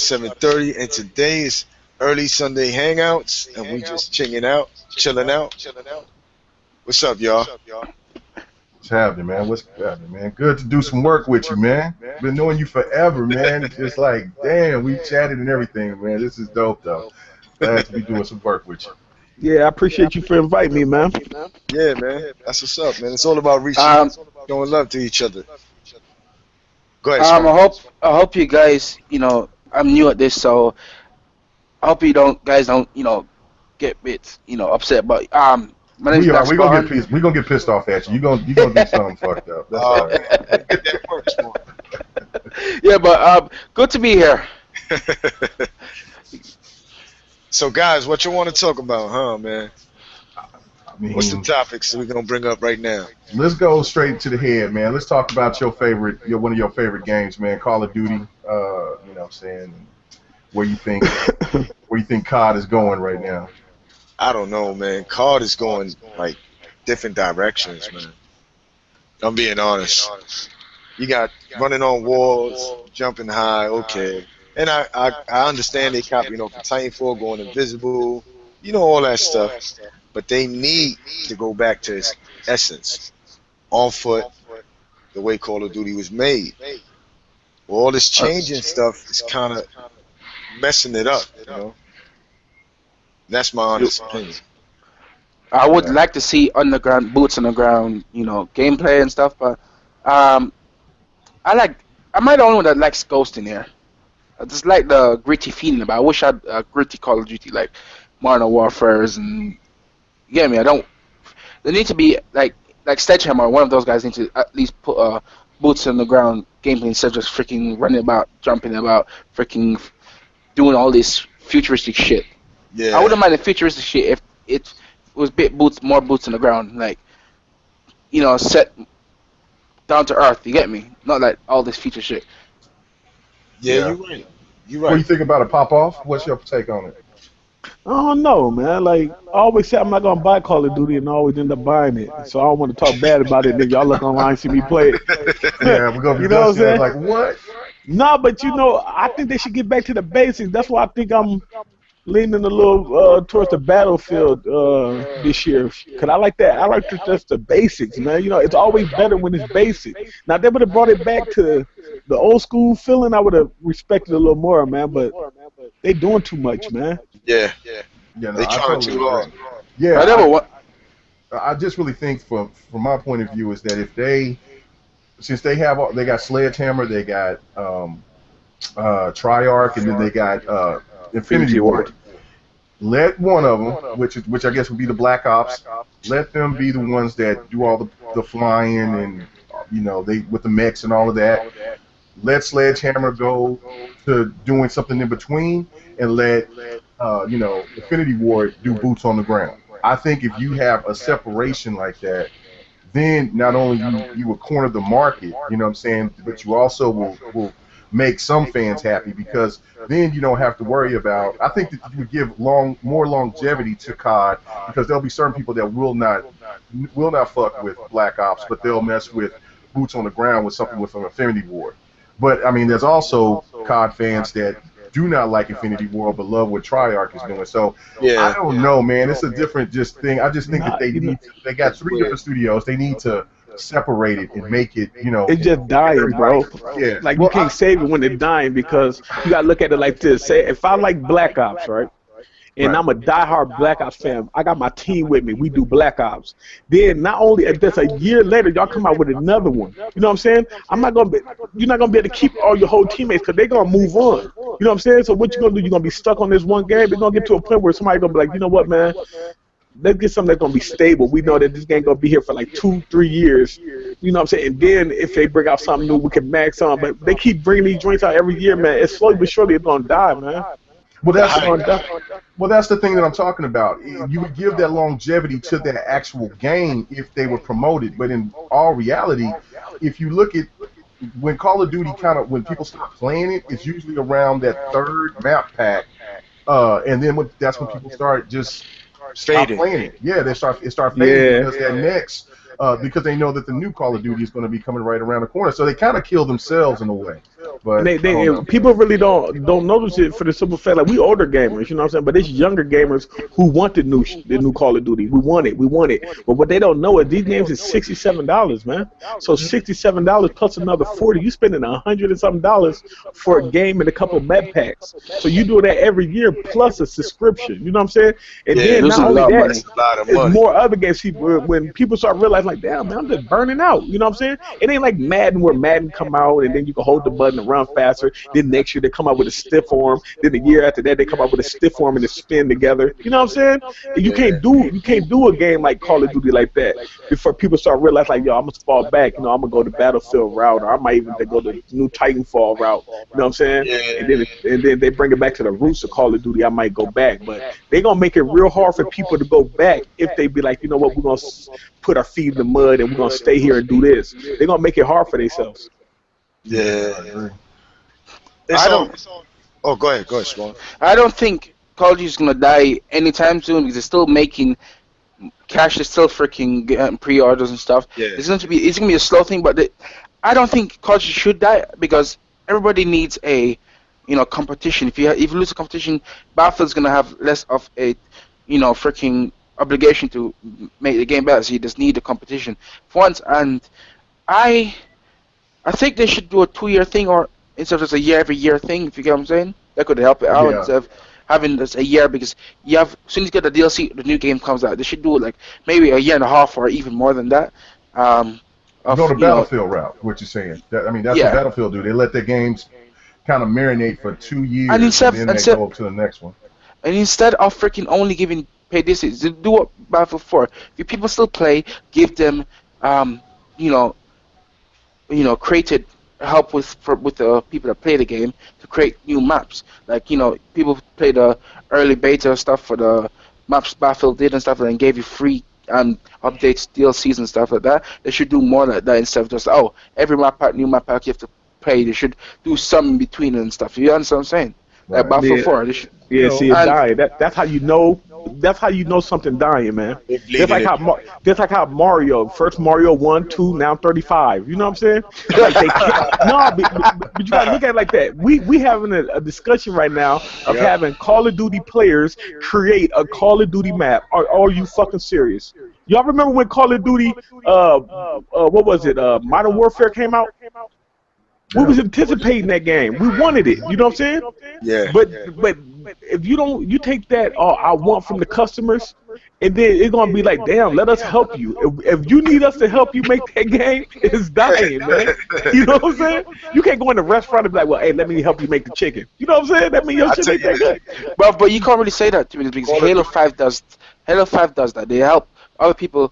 7:30, and today is early Sunday hangouts, and we just chilling out. What's up, y'all? What's happening, man? What's happening, man? Good to do some work with you, man. Been knowing you forever, man. Just like, damn, we chatted and everything, man. This is dope, though. Glad to be doing some work with you. Yeah, I appreciate you for inviting me, man. Yeah, man. That's what's up, man. It's all about reaching Um, out, showing love to each other. Go ahead, I Smoke. hope you guys, I'm new at this, so I hope you guys don't, get bit, upset. But my name's We are. Black Spawn. We gonna get pissed off at you. You gonna do something fucked up. That's all right. Man, get that work, Smoke. Yeah, but good to be here. So, guys, what you want to talk about, huh, man? I mean, What's the topics we're gonna bring up right now? let's go straight to the head, man. Let's talk about one of your favorite games, man. Call of Duty. You know what I'm saying? Where you think COD is going right now? I don't know, man. COD is going like different directions, man. I'm being honest. You got running on walls, jumping high, okay. And I understand they copy, for Titanfall going invisible, all that stuff. But they need to go back to its essence, on foot, the way Call of Duty was made. Well, all this changing stuff is kind of messing it up. That's my honest opinion. I would like to see boots on the ground, gameplay and stuff. But am I the only one that likes Ghost in here? I just like the gritty feeling about it. I wish I had a gritty Call of Duty like Modern Warfare's and you get me. There need to be like Sledgehammer. One of those guys need to at least put boots on the ground gameplay instead of just freaking running about, jumping about, freaking doing all this futuristic shit. Yeah. I wouldn't mind the futuristic shit if it was more boots on the ground, like set down to earth. You get me? Not like all this future shit. Yeah, you're right. You're What do you right. think about a pop off? What's your take on it? I don't know, man. Like, I always say I'm not gonna buy Call of Duty, and I always end up buying it. So I don't want to talk bad about it. Then y'all look online and see me play it. Yeah, we're gonna be You know what I'm dusting it saying? like what? No, but I think they should get back to the basics. That's why I think I'm leaning a little towards the Battlefield this year. Cause I like that. I like just the basics, man. It's always better when it's basic. Now if they would have brought it back to the old school feeling, I would have respected it a little more, man. But they doing too much, man. Yeah. Yeah, no, They I trying totally too hard. agree. Yeah, I never wa- I just really think from my point of view is that since they got Sledgehammer, they got Triarch, and then they got Infinity Ward. Let one of them, which I guess would be the Black Ops, let them be the ones that do all the flying and they with the mechs and all of that. Let Sledgehammer go to doing something in between, and let Infinity Ward do boots on the ground. I think if you have a separation like that, then not only you will corner the market, you know what I'm saying, but you also will make some fans happy because then you don't have to worry about. I think that you would give more longevity to COD because there'll be certain people that will not fuck with Black Ops, but they'll mess with boots on the ground with something with an Infinity Ward. But I mean, there's also COD fans that do not like Infinity Ward but love what Triarch is doing. So Yeah. I don't know, man. It's a different thing. I just think that they got three weird. different studios. They need to separate it and make it, It's just dying, bro. Yeah. Like you can't save it when it's dying because you gotta look at it like this. Say if I like Black Ops, right? And Right. I'm a diehard Black Ops fan. I got my team with me. We do Black Ops. Then not only just a year later, y'all come out with another one. You know what I'm saying? You're not gonna be able to keep all your whole teammates because they're gonna move on. You know what I'm saying? So what you gonna do? You're gonna be stuck on this one game. It's gonna get to a point where somebody gonna be like, you know what, man? Let's get something that's gonna be stable. We know that this game gonna be here for like 2-3 years. You know what I'm saying? And then if they bring out something new, we can max on. But they keep bringing these joints out every year, man. It's slowly but surely it's gonna die, man. Well, Gonna die. that's the thing that I'm talking about. You would give that longevity to that actual game if they were promoted, but in all reality, if you look at when Call of Duty when people start playing it, it's usually around that third map pack, and then that's when people start just stop Fading. playing it. Yeah, it start fading Yeah. because that next because they know that the new Call of Duty is going to be coming right around the corner. So they kind of kill themselves in a way. But And people really don't notice it for the simple fact, like, we older gamers, you know what I'm saying? But it's younger gamers who want the new Call of Duty. We want it. But what they don't know is these games is $67, man. So $67 plus another 40, you spending $100 and something dollars for a game and a couple of map packs. So you do that every year plus a subscription. You know what I'm saying? And Yeah, then not losing a only lot of that, money. that's a lot of it's money. more other games. When people start realizing, like, damn, man, I'm just burning out. You know what I'm saying? It ain't like Madden, where Madden come out and then you can hold the button and run faster. Then next year they come out with a stiff arm. Then the year after that they come out with a stiff arm and a spin together. You know what I'm saying? And you can't do a game like Call of Duty like that before people start realizing, like, yo, I'm gonna fall back. You know, I'm gonna go the Battlefield route, or I might even go the new Titanfall route. You know what I'm saying? Yeah. And then they bring it back to the roots of Call of Duty. I might go back, but they gonna make it real hard for people to go back if they be like, you know what, we're gonna put our feet in the mud and we're gonna stay here and do this. They're gonna make it hard for themselves. Yeah. I don't. Oh, go ahead, Spawn. I don't think Call of Duty is gonna die anytime soon because they're still making cash. They're still freaking getting pre-orders and stuff. Yeah. It's gonna be a slow thing, but I don't think Call of Duty should die because everybody needs a competition. If you lose a competition, Battlefield's gonna have less of a freaking obligation to make the game better. So you just need a competition for once. And I think they should do a 2-year thing, or instead of just a year every year thing. If you get what I'm saying, that could help it out instead of having this a year, because as soon as you get the DLC, the new game comes out. They should do it like maybe a year and a half or even more than that. Go the Battlefield route. What you're saying? That's what Battlefield do. They let their games kind of marinate for 2 years, and then they go to the next one. And instead of freaking only giving paid DLCs, do what Battlefield 4. If people still play, give them created help with the people that play the game to create new maps. Like, people play the early beta stuff for the maps Battlefield did and stuff, and then gave you free updates, DLCs and stuff like that. They should do more like that instead of just every map pack, new map pack you have to play. They should do some in between and stuff. You understand what I'm saying? Like Battlefield 4. They should, see it dying. That's how you know. That's how you know something dying, man. Just like how Mario, first Mario 1, 2, now 35. You know what I'm saying? Like but you gotta look at it like that. We having a discussion right now of having Call of Duty players create a Call of Duty map. Are you fucking serious? Y'all remember when Call of Duty, what was it? Modern Warfare came out. We was anticipating that game. We wanted it. You know what I'm saying? Yeah. But if you take that I want from the customers, and then it's gonna be like, damn, let us help you. If you need us to help you make that game, it's dying, man. You know what I'm saying? You can't go in the restaurant and be like, well, hey, let me help you make the chicken. You know what I'm saying? That means your shit ain't that good. But you can't really say that to me because Halo 5 does that. They help other people.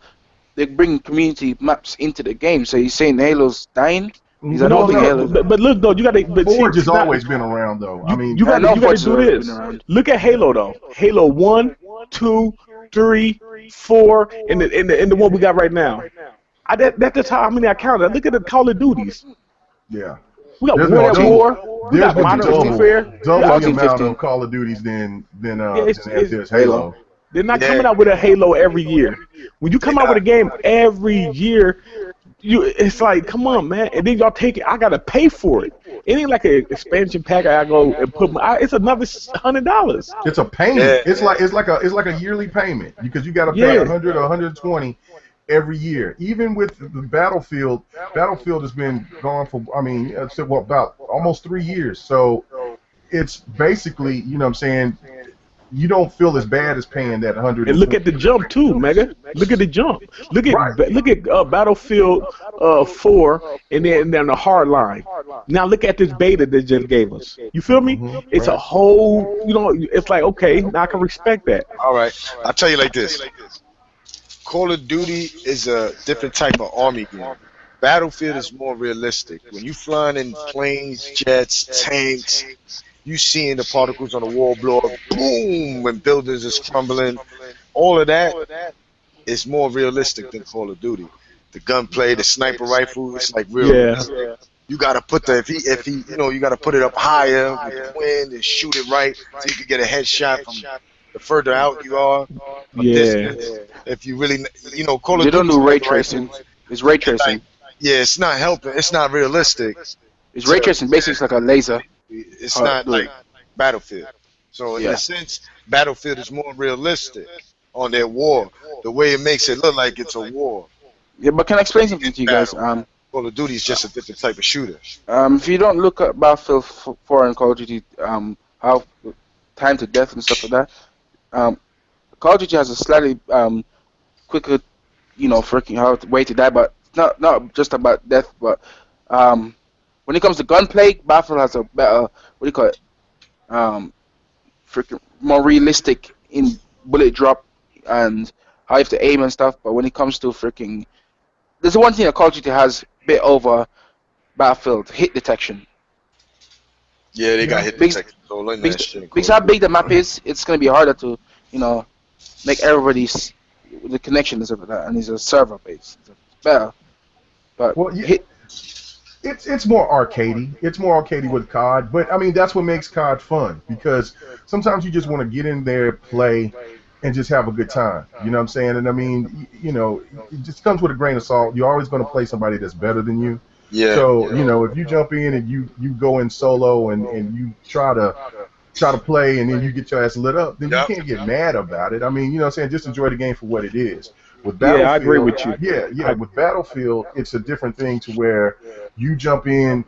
They bring community maps into the game. So you're saying Halo's dying? No, but look though, you got to. Forge has always been around though. You got to do this. Look at Halo though. Halo 1, 2, 3, 4, and the one we got right now. That's how many I counted. Look at the Call of Duties. Yeah. We got World at War. We got Modern Warfare. Double the amount of Call of Duties than there's Halo. They're not coming out with a Halo every year. When you come out with a game every year, it's like, come on, man. And then y'all take it. I gotta pay for it. It ain't like an expansion pack. I go and put it's another $100. It's a payment. Yeah. It's like a yearly payment because you gotta pay 100 or 120 every year. Even with the Battlefield has been gone for about almost 3 years. So it's basically, you know what I'm saying, you don't feel as bad as paying that 100. And look at the jump too, Mega. Look at the jump. Look at Battlefield 4 and then the hard line. Now look at this beta they just gave us. You feel me? It's a whole, it's like, okay, now I can respect that. All right, I'll tell you like this. Call of Duty is a different type of army game. Battlefield is more realistic. When you flying in planes, jets, tanks, you seeing the particles on the wall blow up, boom, when buildings is crumbling. All of that is more realistic than Call of Duty. The gunplay, the sniper rifle, it's like real. Yeah. You gotta put you gotta put it up higher with the wind and shoot it right so you can get a headshot from the further out you are. a Yeah. distance. If you really, Call of They don't Duty's do ray like right there. tracing. It's ray Like, tracing. yeah, it's not helping. It's not realistic. It's ray To tracing. Basically, it's like a laser. It's How to not do like it. Battlefield. So in a Yeah. sense, Battlefield is more realistic on their war. The way it makes it look like it's a war Yeah, but can I explain something in to you guys? battle. Call of Duty is just a different type of shooter. If you don't look at Battlefield 4 and Call of Duty, how time to death and stuff like that, Call of Duty has a slightly quicker, freaking way to die, but not just about death, but when it comes to gunplay, Battlefield has a better, what do you call it, freaking more realistic in bullet drop and how you have to aim and stuff. But when it comes to freaking, there's one thing that Call of Duty has bit over Battlefield: hit detection. Yeah, they got Yeah. hit Because, detectors all in that shit. in Call because of how Duty. big the map is, it's gonna be harder to, make everybody's the connection and stuff like that, and it's a server base. It's better, but Well, yeah, hit. it's more arcadey. It's more arcadey with COD, but I mean that's what makes COD fun because sometimes you just want to get in there, play, and just have a good time. You know what I'm saying? And I mean, it just comes with a grain of salt. You're always going to play somebody that's better than you. Yeah, So if you jump in and you go in solo and you try to play and then you get your ass lit up, then you yep, can't get mad about it. I mean, what I'm saying? Just enjoy the game for what it is. With Yeah, I agree Battlefield, with you. yeah, with Battlefield, it's a different thing to where you jump in,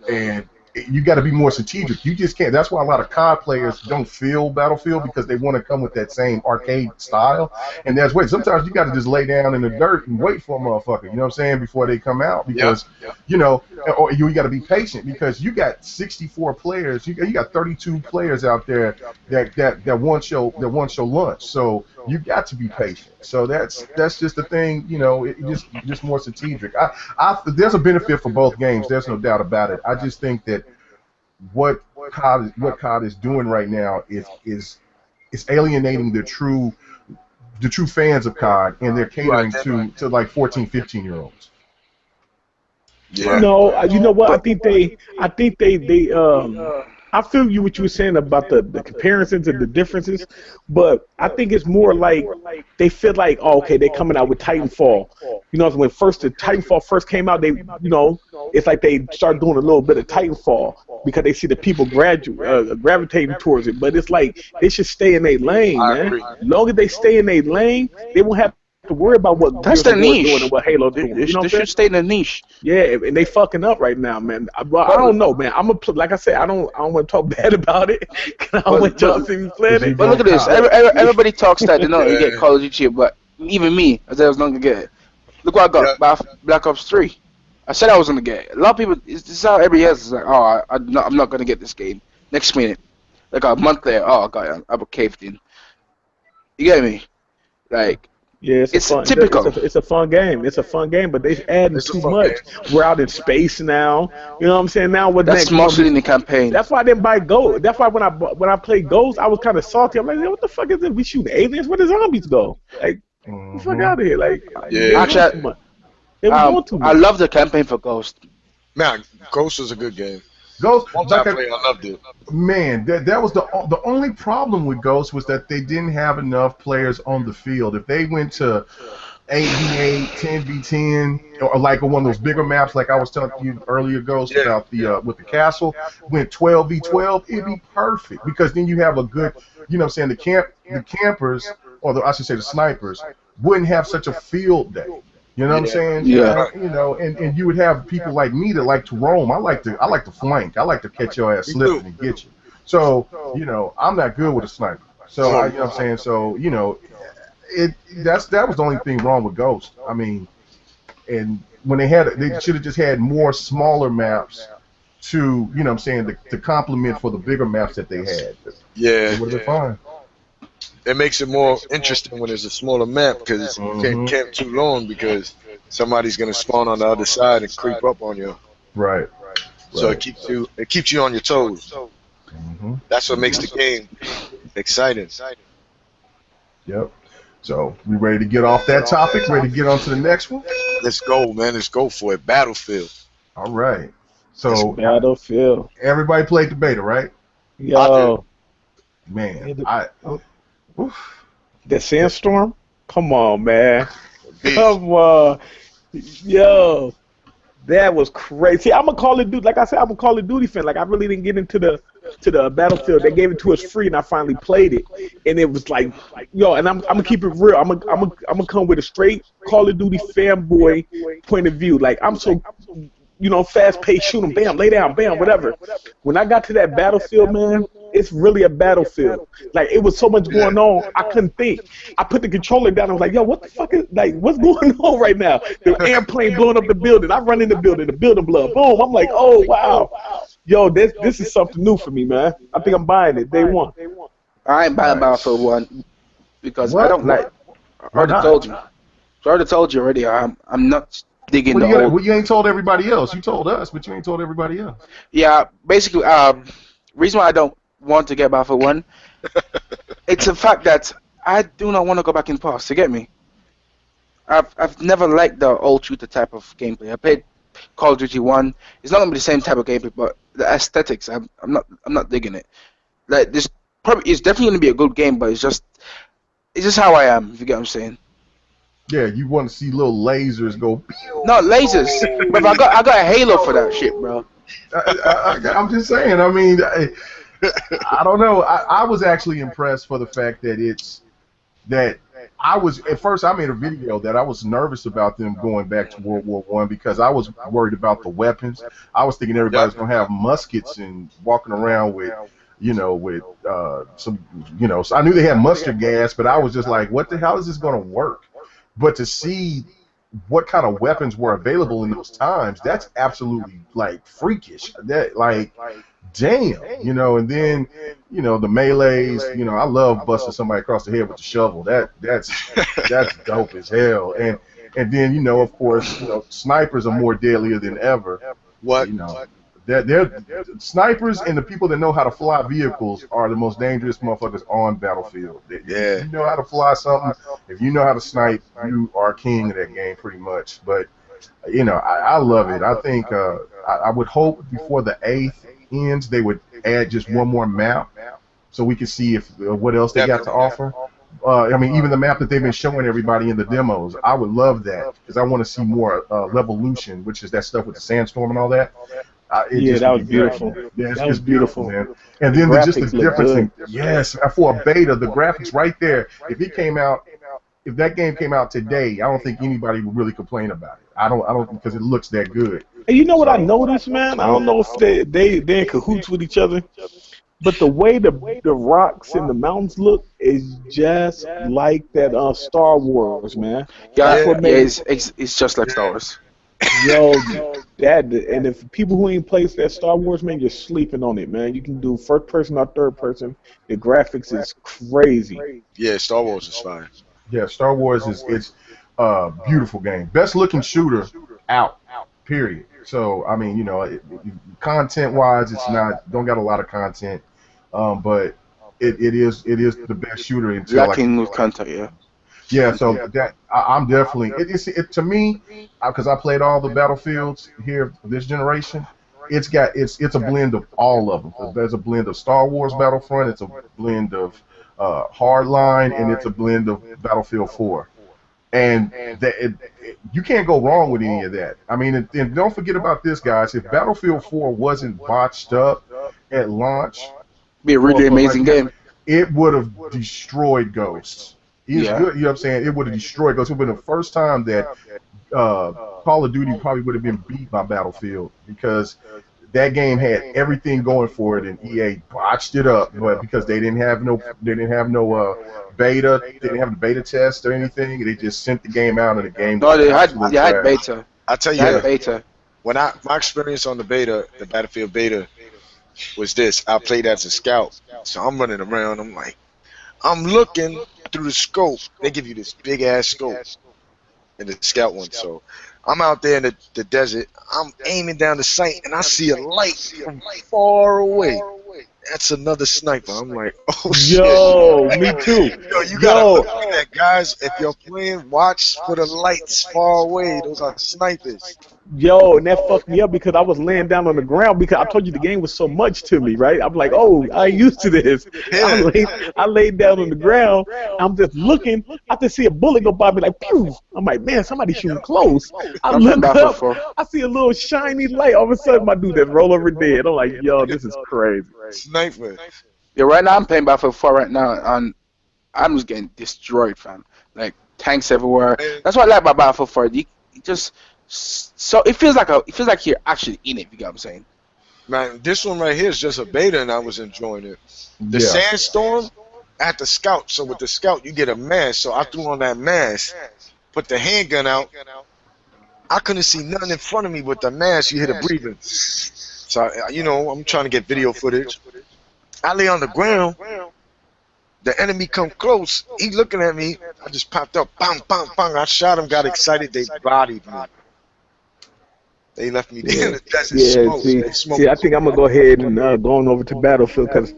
and you got to be more strategic. You just can't. That's why a lot of COD players don't feel Battlefield because they want to come with that same arcade style. And that's why sometimes you got to just lay down in the dirt and wait for a motherfucker. You know what I'm saying? Before they come out yep. because or you got to be patient because you got 64 players. You got 32 players out there that want your lunch. So you got to be patient. So that's just the thing. It just more strategic. There's a benefit for both games. There's no doubt about it. I just think that what COD is doing right now is alienating the true fans of COD, and they're Right. catering to like 14, 15-year-olds. Yeah. No, you know what? But I feel you what you were saying about the comparisons and the differences, but I think it's more like they feel like, oh, okay, they're coming out with Titanfall. When the Titanfall first came out, it's like they start doing a little bit of Titanfall because they see the people gravitating towards it. But it's like they should stay in their lane, I man. agree. As long as they stay in their lane, they won't have to worry about what that's Gears their of War doing niche. and what Halo's They, doing. they, You know they what I'm saying? should stay in the niche. Yeah, and they fucking up right now, man. But I don't know, man. Like I said, I don't want to talk bad about it. 'Cause I don't want y'all to see me playing it. But look at this. Everybody talks that they know you get Yeah. Call of Duty, but even me, I said I was not gonna get it. Look what I got. Yep. Black Ops 3. I said I was gonna get it. A lot of people. This is how every year is like, oh, I'm not gonna get this game. Next minute, like a month later, oh, I got it. I'm caved in. You get me? Like, Yeah, it's typical. It's a fun game. It's a fun game, but they adding It's a too fun much. game. We're out in space now. You know what I'm saying? Now what That's next? mostly in the campaign. That's why I didn't buy Ghost. That's why when I played Ghost, I was kind of salty. I'm like, what the fuck is this? We shooting aliens? Where the zombies go? Like, get the fuck out of here! Like, they Yeah. was doing too much. They was doing too I much. love the campaign for Ghost. Man, Ghost was a good game. Ghost, like Multiplayer, I loved it. man, that was the only problem with Ghost was that they didn't have enough players on the field. If they went to 8v8, 10v10, or like on one of those bigger maps, like I was telling you earlier, Ghost, Yeah. about the with the castle, went 12v12, it'd be perfect because then you have a good, what I'm saying, the campers, or I should say the snipers, wouldn't have such a field day. You know what I'm saying? Yeah. And you would have people like me that like to roam. I like to flank. I like to catch your ass Me slipping too. and get you. So, I'm not good with a sniper. So you know what I'm saying? So, that was the only thing wrong with Ghost. I mean, and when they should have just had more smaller maps to, what I'm saying, to complement for the bigger maps that they had. Yeah. It would have been fine. It makes it more interesting when it's a smaller map because you can't camp too long because somebody's gonna spawn on the other side and creep up on you. Right. So Right. it keeps you on your toes. hmm That's what makes the game exciting. Yep. So we ready to get off that topic? Ready to get on to the next one? Let's go, man. Let's go for it. Battlefield. All right. So Battlefield. everybody played the beta, right? Yo. Man, Yeah, oof. The Sandstorm? Come on, man. Beast. Come on. Yo, that was crazy. See, I'm a Call of Duty. Like I said, I'm a Call of Duty fan. Like I really didn't get into the Battlefield. They gave it to us free, and I finally played it. And it was like, yo. And I'm gonna keep it real. I'm gonna come with a straight Call of Duty fanboy point of view. Like I'm so, fast paced, shoot 'em, bam, lay down, bam, whatever. When I got to that Battlefield, man, it's really a battlefield. Like it was so much Yeah. going on, I couldn't think. I put the controller down. I was like, yo, what the fuck is like, what's going on right now? The airplane blowing up the building. I run in the building blow. Boom. I'm like, oh wow, yo, this is something new for me, man. I think I'm buying it day one. I ain't buying Nice. Battlefield 1 because I What? don't like. I Why already not? told you. I already told you already. I'm not digging Well, the old. you ain't told everybody else. You told us, but you ain't told everybody else. Yeah, basically, reason why I don't want to get Battlefield 1, it's the fact that I do not want to go back in the past. You get me? I've never liked the old shooter type of gameplay. I played Call of Duty 1. It's not gonna be the same type of gameplay, but the aesthetics, I'm not digging it. Like this probably it's definitely gonna be a good game, but it's just how I am. If you get what I'm saying. Yeah, you want to see little lasers go. Pew! No lasers, but I got a Halo for that shit, bro. I'm just saying. I mean, I don't know. I was actually impressed for the fact that that I was at first. I made a video that I was nervous about them going back to World War I because I was worried about the weapons. I was thinking everybody was gonna have muskets and walking around with, with some, So I knew they had mustard gas, but I was just like, what the hell is this gonna work? But to see what kind of weapons were available in those times, that's absolutely like freakish. That like, damn, and then, the melees, I love busting somebody across the head with a shovel. That's dope as hell. And then, of course, snipers are more deadlier than ever. What? They're snipers and the people that know how to fly vehicles are the most dangerous motherfuckers on Battlefield. Yeah. If you know how to fly something, if you know how to snipe, you are king of that game pretty much. But I love it. I think I would hope before the 8th ends they would add just one more map so we can see if what else they got to offer. I mean, even the map that they've been showing everybody in the demos, I would love that because I want to see more Levolution, which is that stuff with the sandstorm and all that. Yeah, that was beautiful. Yeah, it's That was just beautiful, beautiful. man. And The then just the graphics look difference good. yes, for a beta, the graphics right there. If that game came out today, I don't think anybody would really complain about it. I don't because it looks that good. And you know what I So, noticed, man? I don't know if they in cahoots with each other, but the way the rocks and the mountains look is just like that Star Wars, man. That's Yeah, what yeah, made it's just like Star Wars. yo that. And if people who ain't played that Star Wars, man, you're sleeping on it, man. You can do first person or third person. The graphics is crazy. Yeah, Star Wars is fine. yeah, Star Wars it's a beautiful game. Best looking shooter out. Period. So I mean, content wise, it's not don't got a lot of content, but it is the best shooter until Lacking with content, yeah. yeah. So that I'm definitely it to me because I played all the Battlefields here this generation. It's a blend of all of them. There's a blend of Star Wars Battlefront. It's a blend of Hardline, and it's a blend of Battlefield 4. And you can't go wrong with any of that. I mean, and don't forget about this, guys. If Battlefield 4 wasn't botched up at launch, Be a really amazing game. it would have destroyed Ghosts. It's Yeah. good, you know what I'm saying? It would have destroyed Ghosts. It would have been the first time that Call of Duty probably would have been beat by Battlefield because that game had everything going for it, and EA botched it up. But because they didn't have no beta, they didn't have the beta test or anything. They just sent the game out, and the game. No, was they had absolute they had trash. beta. I tell They you, had what, beta. when my experience on the beta, the Battlefield beta, was this. I played as a scout, so I'm running around. I'm looking through the scope. They give you this big ass scope in the scout one. So I'm out there in the desert. I'm aiming down the sight, and I see a light from far away. That's another sniper. I'm like, oh shit. Yo, me too. Yo, you gotta Yo, look at that, guys. If you're playing, watch for the lights far away. Those are snipers. Yo, and that fucked me up because I was laying down on the ground because I told you the game was so much to me, right? I'm like, oh, I ain't used to this. Yeah. I laid down on the ground. I'm just looking. I just see a bullet go by me like, pew. I'm like, man, somebody shooting close. I I'm playing look Battlefield up. 4. I see a little shiny light. All of a sudden, my dude just roll over dead. I'm like, yo, this is crazy. Sniper. Yeah, right now I'm playing Battlefield 4 right now, and I'm just getting destroyed, fam. Like tanks everywhere. Man, That's what I like about Battlefield 4. You just so it feels like you're actually in it. You get what I'm saying? man, this one right here is just a beta, and I was enjoying it. The Yeah. sandstorm at the scout. So with the scout, you get a mask. So I threw on that mask, put the handgun out. I couldn't see nothing in front of me with the mask. You hear the breathing. So I'm trying to get video footage. I lay on the ground. The enemy come close. He looking at me. I just popped up. Bang, bang, bang. I shot him. Got excited. They bodied me. They left me there in the desert. Yeah, Smoke. see, They see, smoked. I think I'm gonna go ahead and going over to Battlefield because,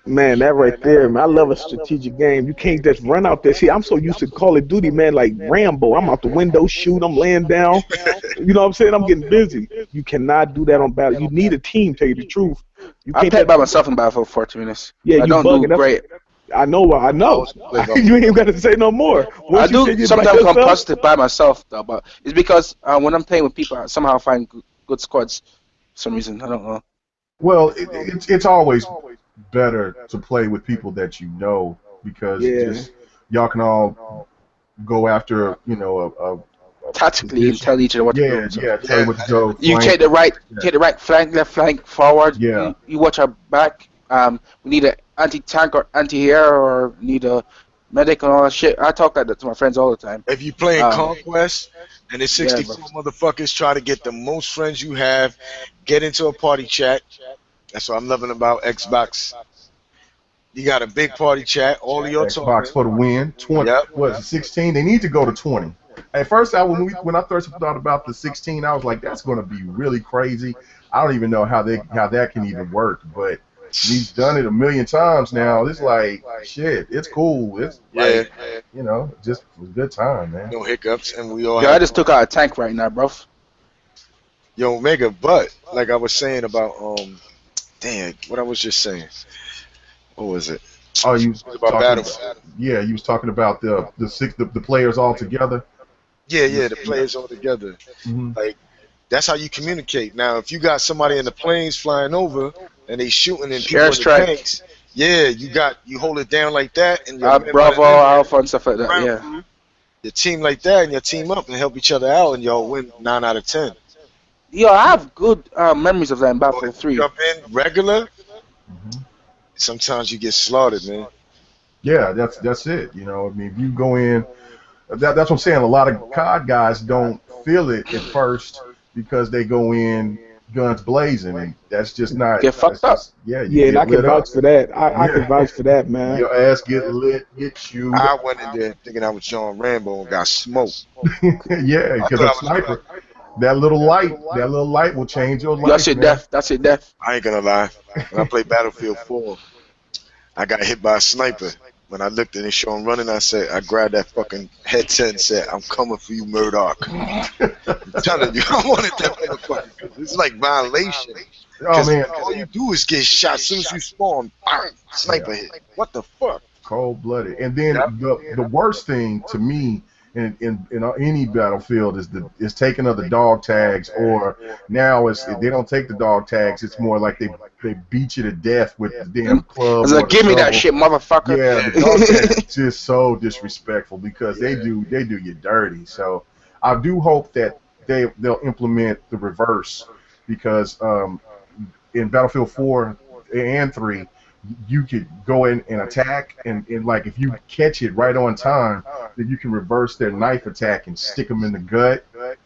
man, that right there, man, I love a strategic game. You can't just run out there. See, I'm so used to Call of Duty, man, like Rambo. I'm out the window, shoot, I'm laying down. You know what I'm saying? I'm getting busy. You cannot do that on Battle. You need a team. Tell you the truth. You I can't played just, by myself in Battlefield 4 to be honest. yeah, I you don't do bugging. great. I know. I I know. was playing You ain't even got to say no more. I Once you say do you by sometimes come yourself, positive by myself though, but it's because when I'm playing with people, I somehow find good squads. For some reason, I don't know. Well, it's always better to play with people that you know because yeah. just y'all can all go after a Tactically, you can position. tell each other what to do. Yeah, So. yeah, tell you what to go. You Flank. take the right flank, left flank, forward. Yeah. You watch our back. We need an anti-tank or anti-air, or need a medic and all that shit. I talk like that to my friends all the time. If you playing Um, Conquest and there's yeah, bro. 64 motherfuckers, try to get the most friends you have. Get into a party chat. That's what I'm loving about Xbox. You got a big party chat. All of your Xbox talking. for the win. 20. Yep. What is it? 16. They need to go to 20. At first, when I first thought about the 16, I was like, that's going to be really crazy. I don't even know how that can even work. But he's done it a million times now. It's like shit. It's cool. It's Yeah. like just a good time, man. No hiccups, and we all Yeah, I have. just took out a tank right now, bro. Yo, Omega, but like I was saying about damn, what I was just saying. What was it? Oh, you was About talking Battlefield. about, yeah, you was talking about the players all together. Yeah, the players all together. Hmm. Like that's how you communicate. Now, if you got somebody in the planes flying over and they shooting and people in the Airstrike. tanks, yeah, you hold it down like that, and your men by Bravo, the end Alpha, and stuff like that. around Yeah. you, your team like that, and your team up and help each other out, and y'all win 9 out of 10. Yo, I have good memories of that in But Battlefield if you 3. jump in regular, Hmm. sometimes you get slaughtered, man. Yeah, that's it. I mean, if you go in, that's what I'm saying. A lot of COD guys don't feel it at first because they go in guns blazing, and that's just not. Get fucked That's up. just, yeah, you Yeah, and I get can lit up. vouch for that. I can Yeah, vouch for that, man. your ass get lit, get chewed. I went in there thinking I was John Rambo and got smoked. Yeah, I because thought a I was sniper, that little light will change your That's life, your man. death. That's your death. I ain't gonna lie. When I played Battlefield 4, I got hit by a sniper. When I looked at it, show him running, I grabbed that fucking headset and said, "I'm coming for you, Murdoch." I'm telling you, I wanted that motherfucker. It's like violation. Oh Because man, all you do is get shot. As soon as you spawn, bang, sniper hit. What the fuck? cold blooded. And then Yep. the worst thing to me in any battlefield is taking of the dog tags, or now they don't take the dog tags. It's more like they beat you to death with the damn I club was or like, the give me that shovel. shit, motherfucker. Yeah, the dog tags is just so disrespectful because they do you dirty. So I do hope that they'll implement the reverse because in Battlefield 4 and 3, you could go in and attack, and like if you catch it right on time, then you can reverse their knife attack and stick them in the gut,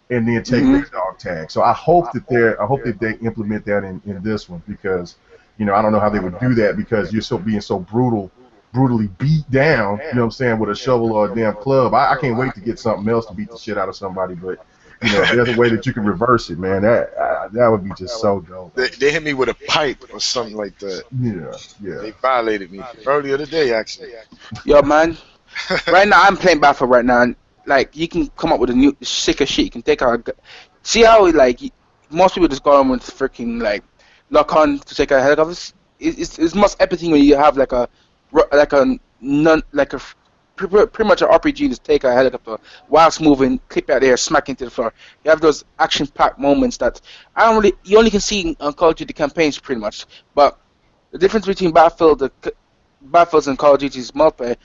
and then take Mhm. their dog tag. So I hope that they implement that in this one because I don't know how they would do that because you're being so brutally beat down. You know what I'm saying, with a shovel or a damn club. I can't wait to get something else to beat the shit out of somebody, but. If there's a way that you can reverse it, man, that would be just so dope. They hit me with a pipe or something like that. Yeah, yeah. They violated me earlier today, actually. Yo, man. Right now, I'm playing Battlefield right now. And, like, you can come up with a new sicker shit. You can take out See how most people just go on with freaking lock on to take a helicopter. It's most epic thing when you have like a non like a pretty much an RPG to take a helicopter whilst moving, clip out there, smack into the floor. You have those action-packed moments that I don't really you only can see on Call of Duty campaigns pretty much. But the difference between Battlefields and Call of Duty's multiplayer,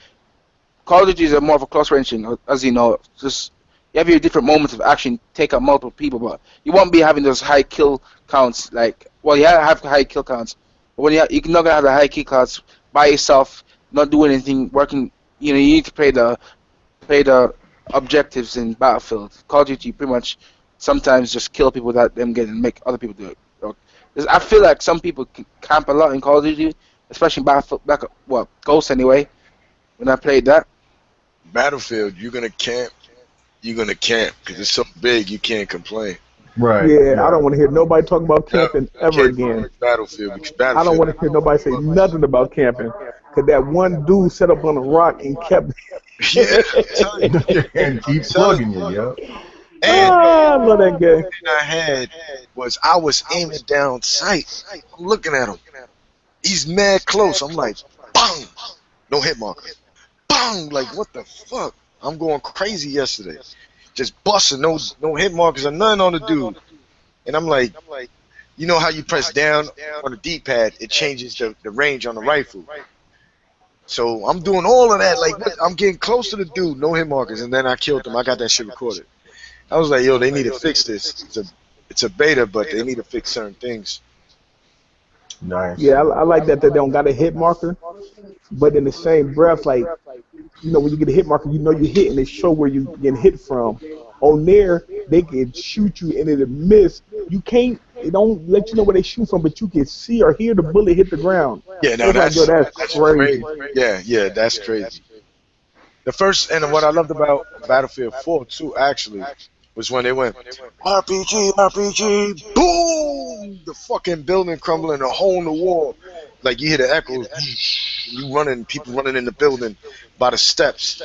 Call of Duty is more of a close range thing, as you know. Just you have your different moments of action, take out multiple people, but you won't be having those high kill counts. Well, you have high kill counts, but you're not gonna have the high kill counts by yourself, not doing anything, working. You know, you need to play the objectives in Battlefield. Call of Duty pretty much sometimes just kill people without them getting make other people do it. I feel like some people camp a lot in Call of Duty, especially in Battlefield, Ghost anyway. When I played that. Battlefield, you're gonna camp. You're gonna camp because it's so big you can't complain. Right. Yeah, I don't want to hear nobody talk about camping ever again. Battlefield because I don't Battlefield. want to hear nobody say nothing about camping. Because that one dude set up on a rock and kept. Yeah, I'm telling you. And keep plugging you, yo. And I love that guy. thing I had was I was aiming down sight. I'm looking at him. He's mad close. I'm like, bang, no hit marker. Bang, like what the fuck? I'm going crazy yesterday. Just busting, no hit markers or none on the dude. And I'm like, you know how you press down on the D-pad, it changes the range on the rifle. So I'm doing all of that, like I'm getting close to the dude, no hit markers, and then I killed him. I got that shit recorded. I was like, yo, they need to fix this. It's a beta, but they need to fix certain things. Nice. Yeah, I like that they don't got a hit marker, but in the same breath, like when you get a hit marker, you know you're hitting. It show where you getting hit from. On there, they can shoot you and it'll miss. You can't. They don't let you know where they shoot from, but you can see or hear the bullet hit the ground. Yeah, no, that's crazy. Yeah, that's crazy. The first and what I loved about Battlefield 4 too, actually, was when they went RPG, boom, the fucking building crumbling, a hole in the wall, like you hear the echoes, you running, people running in the building by the steps.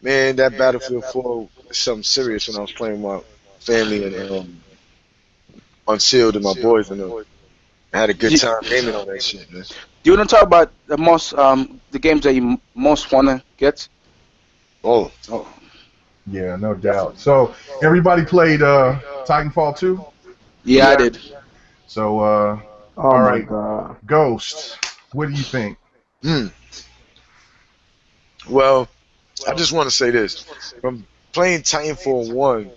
Man, that Battlefield 4 was something serious when I was playing with my family and Unsealed and my boys and I had a good time gaming on that shit, man. Do you want to talk about the games that you most wanna get? Oh. Yeah, no doubt. So everybody played Titanfall 2? Yeah, I did. So Oh all my right, God. Ghost, what do you think? Well, I just want to say this. From playing Titanfall 1,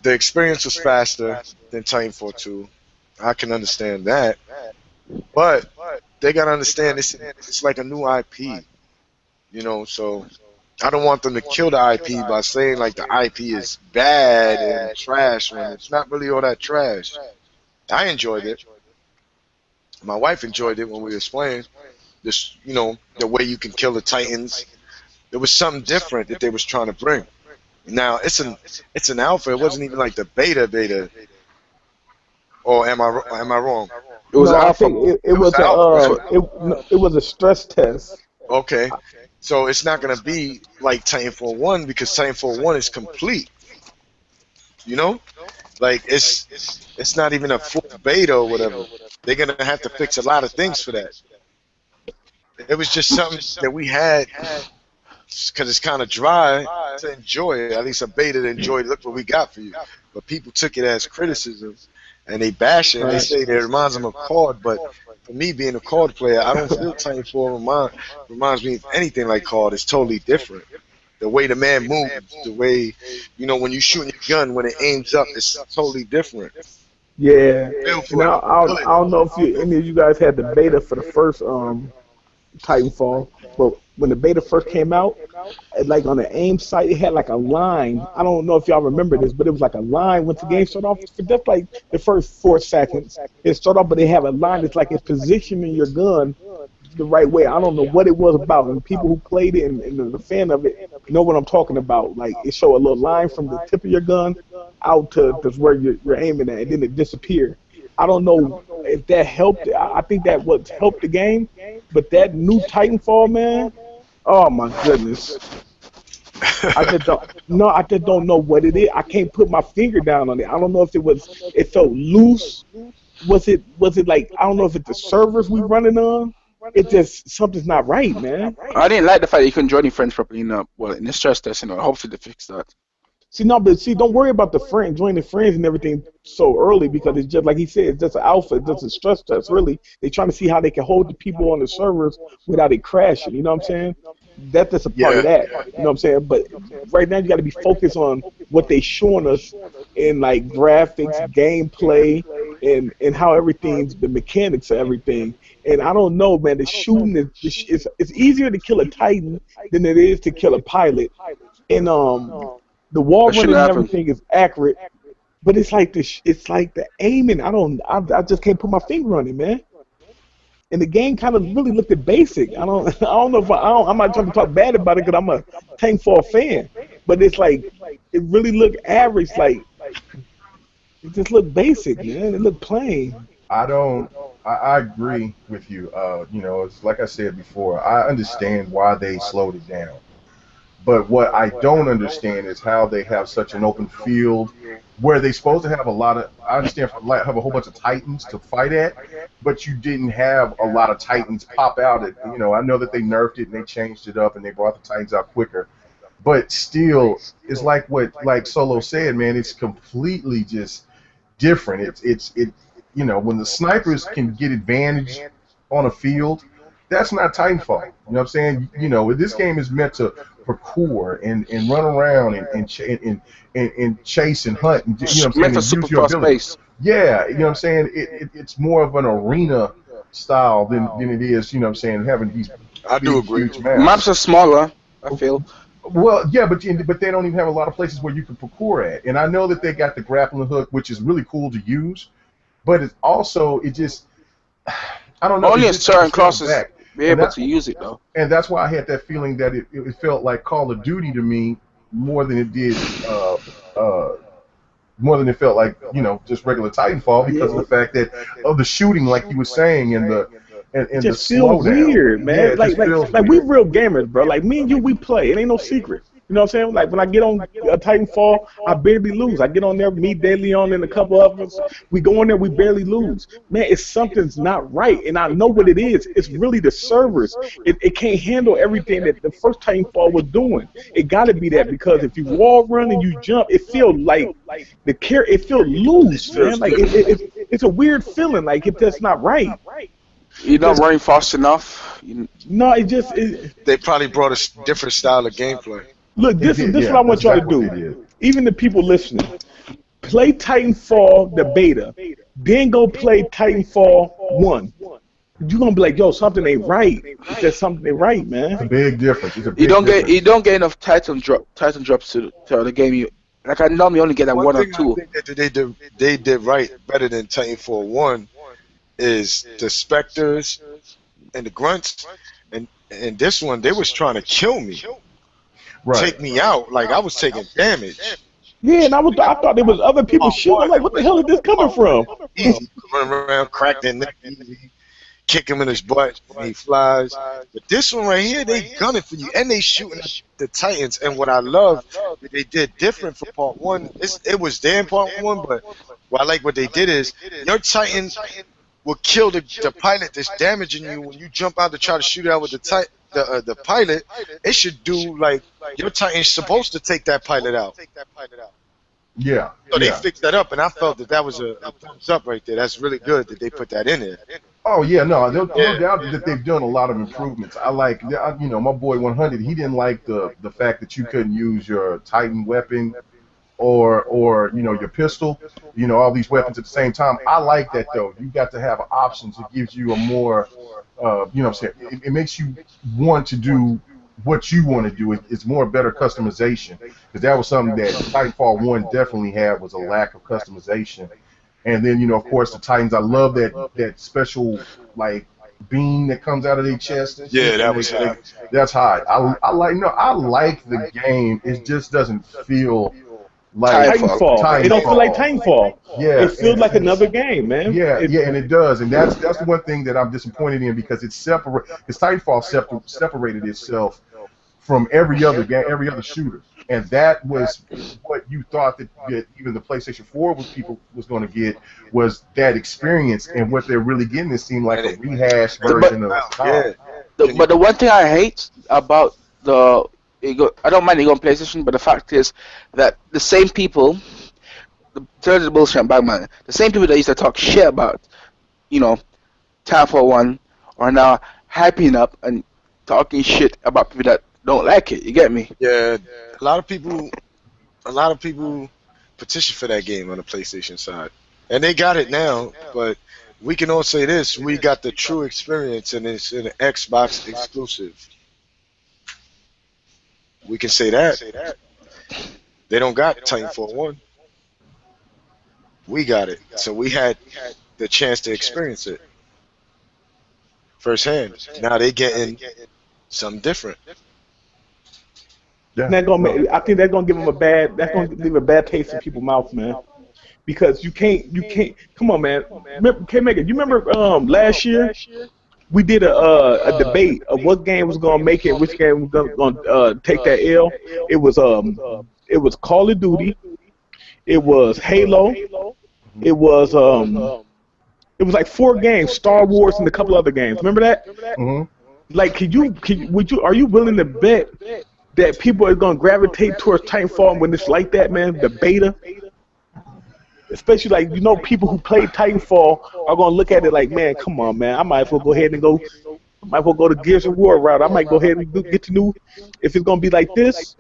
the experience was faster than Titanfall 2. I can understand that. But they got to understand it's like a new IP. You know, so I don't want them to kill the IP by saying like the IP is bad and trash when it's not really all that trash. I enjoyed it. My wife enjoyed it when we was playing. This, the way you can kill the Titans. There was something different that they was trying to bring. Now it's an alpha. It wasn't even like the beta. Or am I wrong? It was No, I alpha. think it was it was a stress test. Okay, so it's not gonna be like Titanfall 1 because Titanfall 1 is complete. You know, like it's not even a full beta or whatever. They're gonna have to fix a lot of things for that. It was just something that we had because it's kind of dry to enjoy it. At least a beta to enjoy it. Look what we got for you. But people took it as criticism and they bash it and they say that it reminds them of COD. But for me, being a COD player, I don't feel Titanfall reminds me of anything like COD. It's totally different. The way the man moves, the way, when you shoot your gun, when it aims up, it's totally different. Yeah. Feel for Now it. I don't know if any of you guys had the beta for the first Titanfall, but when the beta first came out, like on the aim site, it had like a line. I don't know if y'all remember this, but it was like a line once the game started off. For just like the first 4 seconds, it started off, but they have a line that's like it's positioning your gun the right way. I don't know what it was about, and people who played it and the fan of it know what I'm talking about. Like it showed a little line from the tip of your gun out to where you're aiming at, and then it disappeared. I don't know if that helped. I think that what helped the game, but that new Titanfall, man, oh my goodness. I just don't. No, I just don't know what it is. I can't put my finger down on it. I don't know if it was. It felt loose. Was it like I don't know if it's the servers we running on. It just something's not right, man. I didn't like the fact that you couldn't join your friends properly in the stress test. Hopefully they fix that. See, no, but see, don't worry about the friend joining friends and everything so early because it's just like he said, it's just an alpha, it's just a stress test. Really, they're trying to see how they can hold the people on the servers without it crashing. You know what I'm saying? That's just a part of Yeah. that. You know what I'm saying? But right now, you got to be focused on what they showing us in like graphics, gameplay, and how everything's the mechanics of everything. And I don't know, man. The shooting it's easier to kill a Titan than it is to kill a pilot. And the wall That shouldn't running and happen. everything is accurate, but it's like the aiming. I just can't put my finger on it, man. And the game kind of really looked at basic. I don't know if I'm not trying to talk bad about it because I'm a Tankfall fan, but it's like it really looked average. Like it just looked basic, man. It looked plain. I don't. I agree with you. It's like I said before. I understand why they slowed it down. But what I don't understand is how they have such an open field where they supposed to have a lot of. I understand like have a whole bunch of titans to fight at, but you didn't have a lot of titans pop out. I know that they nerfed it and they changed it up and they brought the titans out quicker, but still, it's like what like Solo said, man. It's completely just different. When the snipers can get advantage on a field, that's not Titanfall. You know what I'm saying? This game is meant to parkour and run around and chase and hunt and Meant for and super use your fast ability. pace. Yeah, you know what I'm saying? It's more of an arena style than it is, having these I do big, agree. huge maps. Maps are smaller, I feel. Well, yeah, but they don't even have a lot of places where you can parkour at. And I know that they got the grappling hook, which is really cool to use, but it just I don't know, it Only a just kind of certain fell classes back. be And able that's to use it though. and that's why I had that feeling that it felt like Call of Duty to me more than it did uh, more than it felt like just regular Titanfall because of Yeah, the fact that of the shooting, like you were saying, and the it and the just feel slowdown. weird, Yeah, man. it just feels Like we weird. real gamers, bro. Like me and you, we play. It ain't no secret. You know what I'm saying? Like when I get on Titanfall, I barely lose. I get on there, me, Daily on, and a couple of us. We go in there, we barely lose. Man, it's something's not right, and I know what it is. It's really the servers. It can't handle everything that the first Titanfall was doing. It got to be that because if you wall run and you jump, it feels like it feels It loose, man. feels Like different. it's a weird feeling. Like it's just not right. You're It not just running fast enough. no, it, They probably brought a different style of gameplay. look. It This is did, this is what yeah. I That's want y'all to exactly what they do. did. Even the people listening, play Titanfall the beta, then go play Titanfall 1. You're gonna be like, yo, something ain't right. It's just something ain't right, It's a man. big difference. It's a You big don't get you difference. don't get enough Titan drops to the game. You like I normally only get like One one or thing I two. think that they did right better than Titanfall 1 is the specters and the grunts, and this one they was trying to kill me, Right. take me out. Like I was taking damage. Yeah, and I thought there was other people Part shooting. I'm one, like, what the hell is this coming part one from? is easy. Run around, crack that neck easy, kick him in his butt, and he flies. But this one right here, they gunning for you, and they shooting at the Titans. And what I love that they did different from part one, it was there in part one, but what I like what they did is your Titan will kill the pilot that's damaging you when you jump out to try to shoot out with the pilot. It should do like your Titan's supposed to take that pilot out. Yeah. So they Yeah. fixed that up, and I felt that was a thumbs up right there. That's really good that they put that in there. Oh yeah, no Yeah. doubt that they've done a lot of improvements. I like, my boy 100. He didn't like the fact that you couldn't use your Titan weapon or your pistol, all these weapons at the same time. I like that though. You got to have options. It gives you a more, what I'm saying. It makes you want to do what you want to do. It's more better customization because that was something that Titanfall 1 definitely had was a lack of customization. And then, of course, the Titans. I love that special like beam that comes out of their chest and Yeah, shit. that was hot. That's hot. I like the game. It just doesn't feel like Titanfall. Titanfall. It don't feel like Titanfall. Titanfall. Yeah, It feels like another game, man. yeah, yeah, and it does, and that's the one thing that I'm disappointed in because it's separate. Because Titanfall separated itself from every other game, every other shooter, and that was what you thought that even the PlayStation 4 people was going to get, was that experience, and what they're really getting, it seemed like And a it, rehashed and it But version of COD. yeah. Can you? but the one thing I hate about I don't mind it on PlayStation, but the fact is that the same people, the third the bullshit back man, the same people that used to talk shit about, you know, Time for One, are now hyping up and talking shit about people that don't like it. You get me? Yeah, a lot of people, a lot of people petition for that game on the PlayStation side, and they got it now. But we can all say this: we got the true experience, and it's an Xbox exclusive. We can say that they don't got Titanfall 1. We got it, so we had the chance to experience it firsthand. Now they getting something different. Yeah, That gonna no. make, I think that's gonna give them a bad. That's gonna leave a bad taste in people's mouth, man. Because you can't. Come on, man. Remember, K-Maker, you remember last year we did a debate of what game was gonna make it, which game was gonna take that L. It was Call of Duty. It was Halo. It was it was like four games, Star Wars and a couple other games. Remember that? Hmm. Like, are you willing to bet that people are gonna gravitate towards Titanfall when it's like that, man? The beta, especially like people who played Titanfall are gonna look at it like, man, come on, man, I might as well go ahead and go. I might as well go to Gears of War route. I might go ahead and get the new. If it's gonna be like this,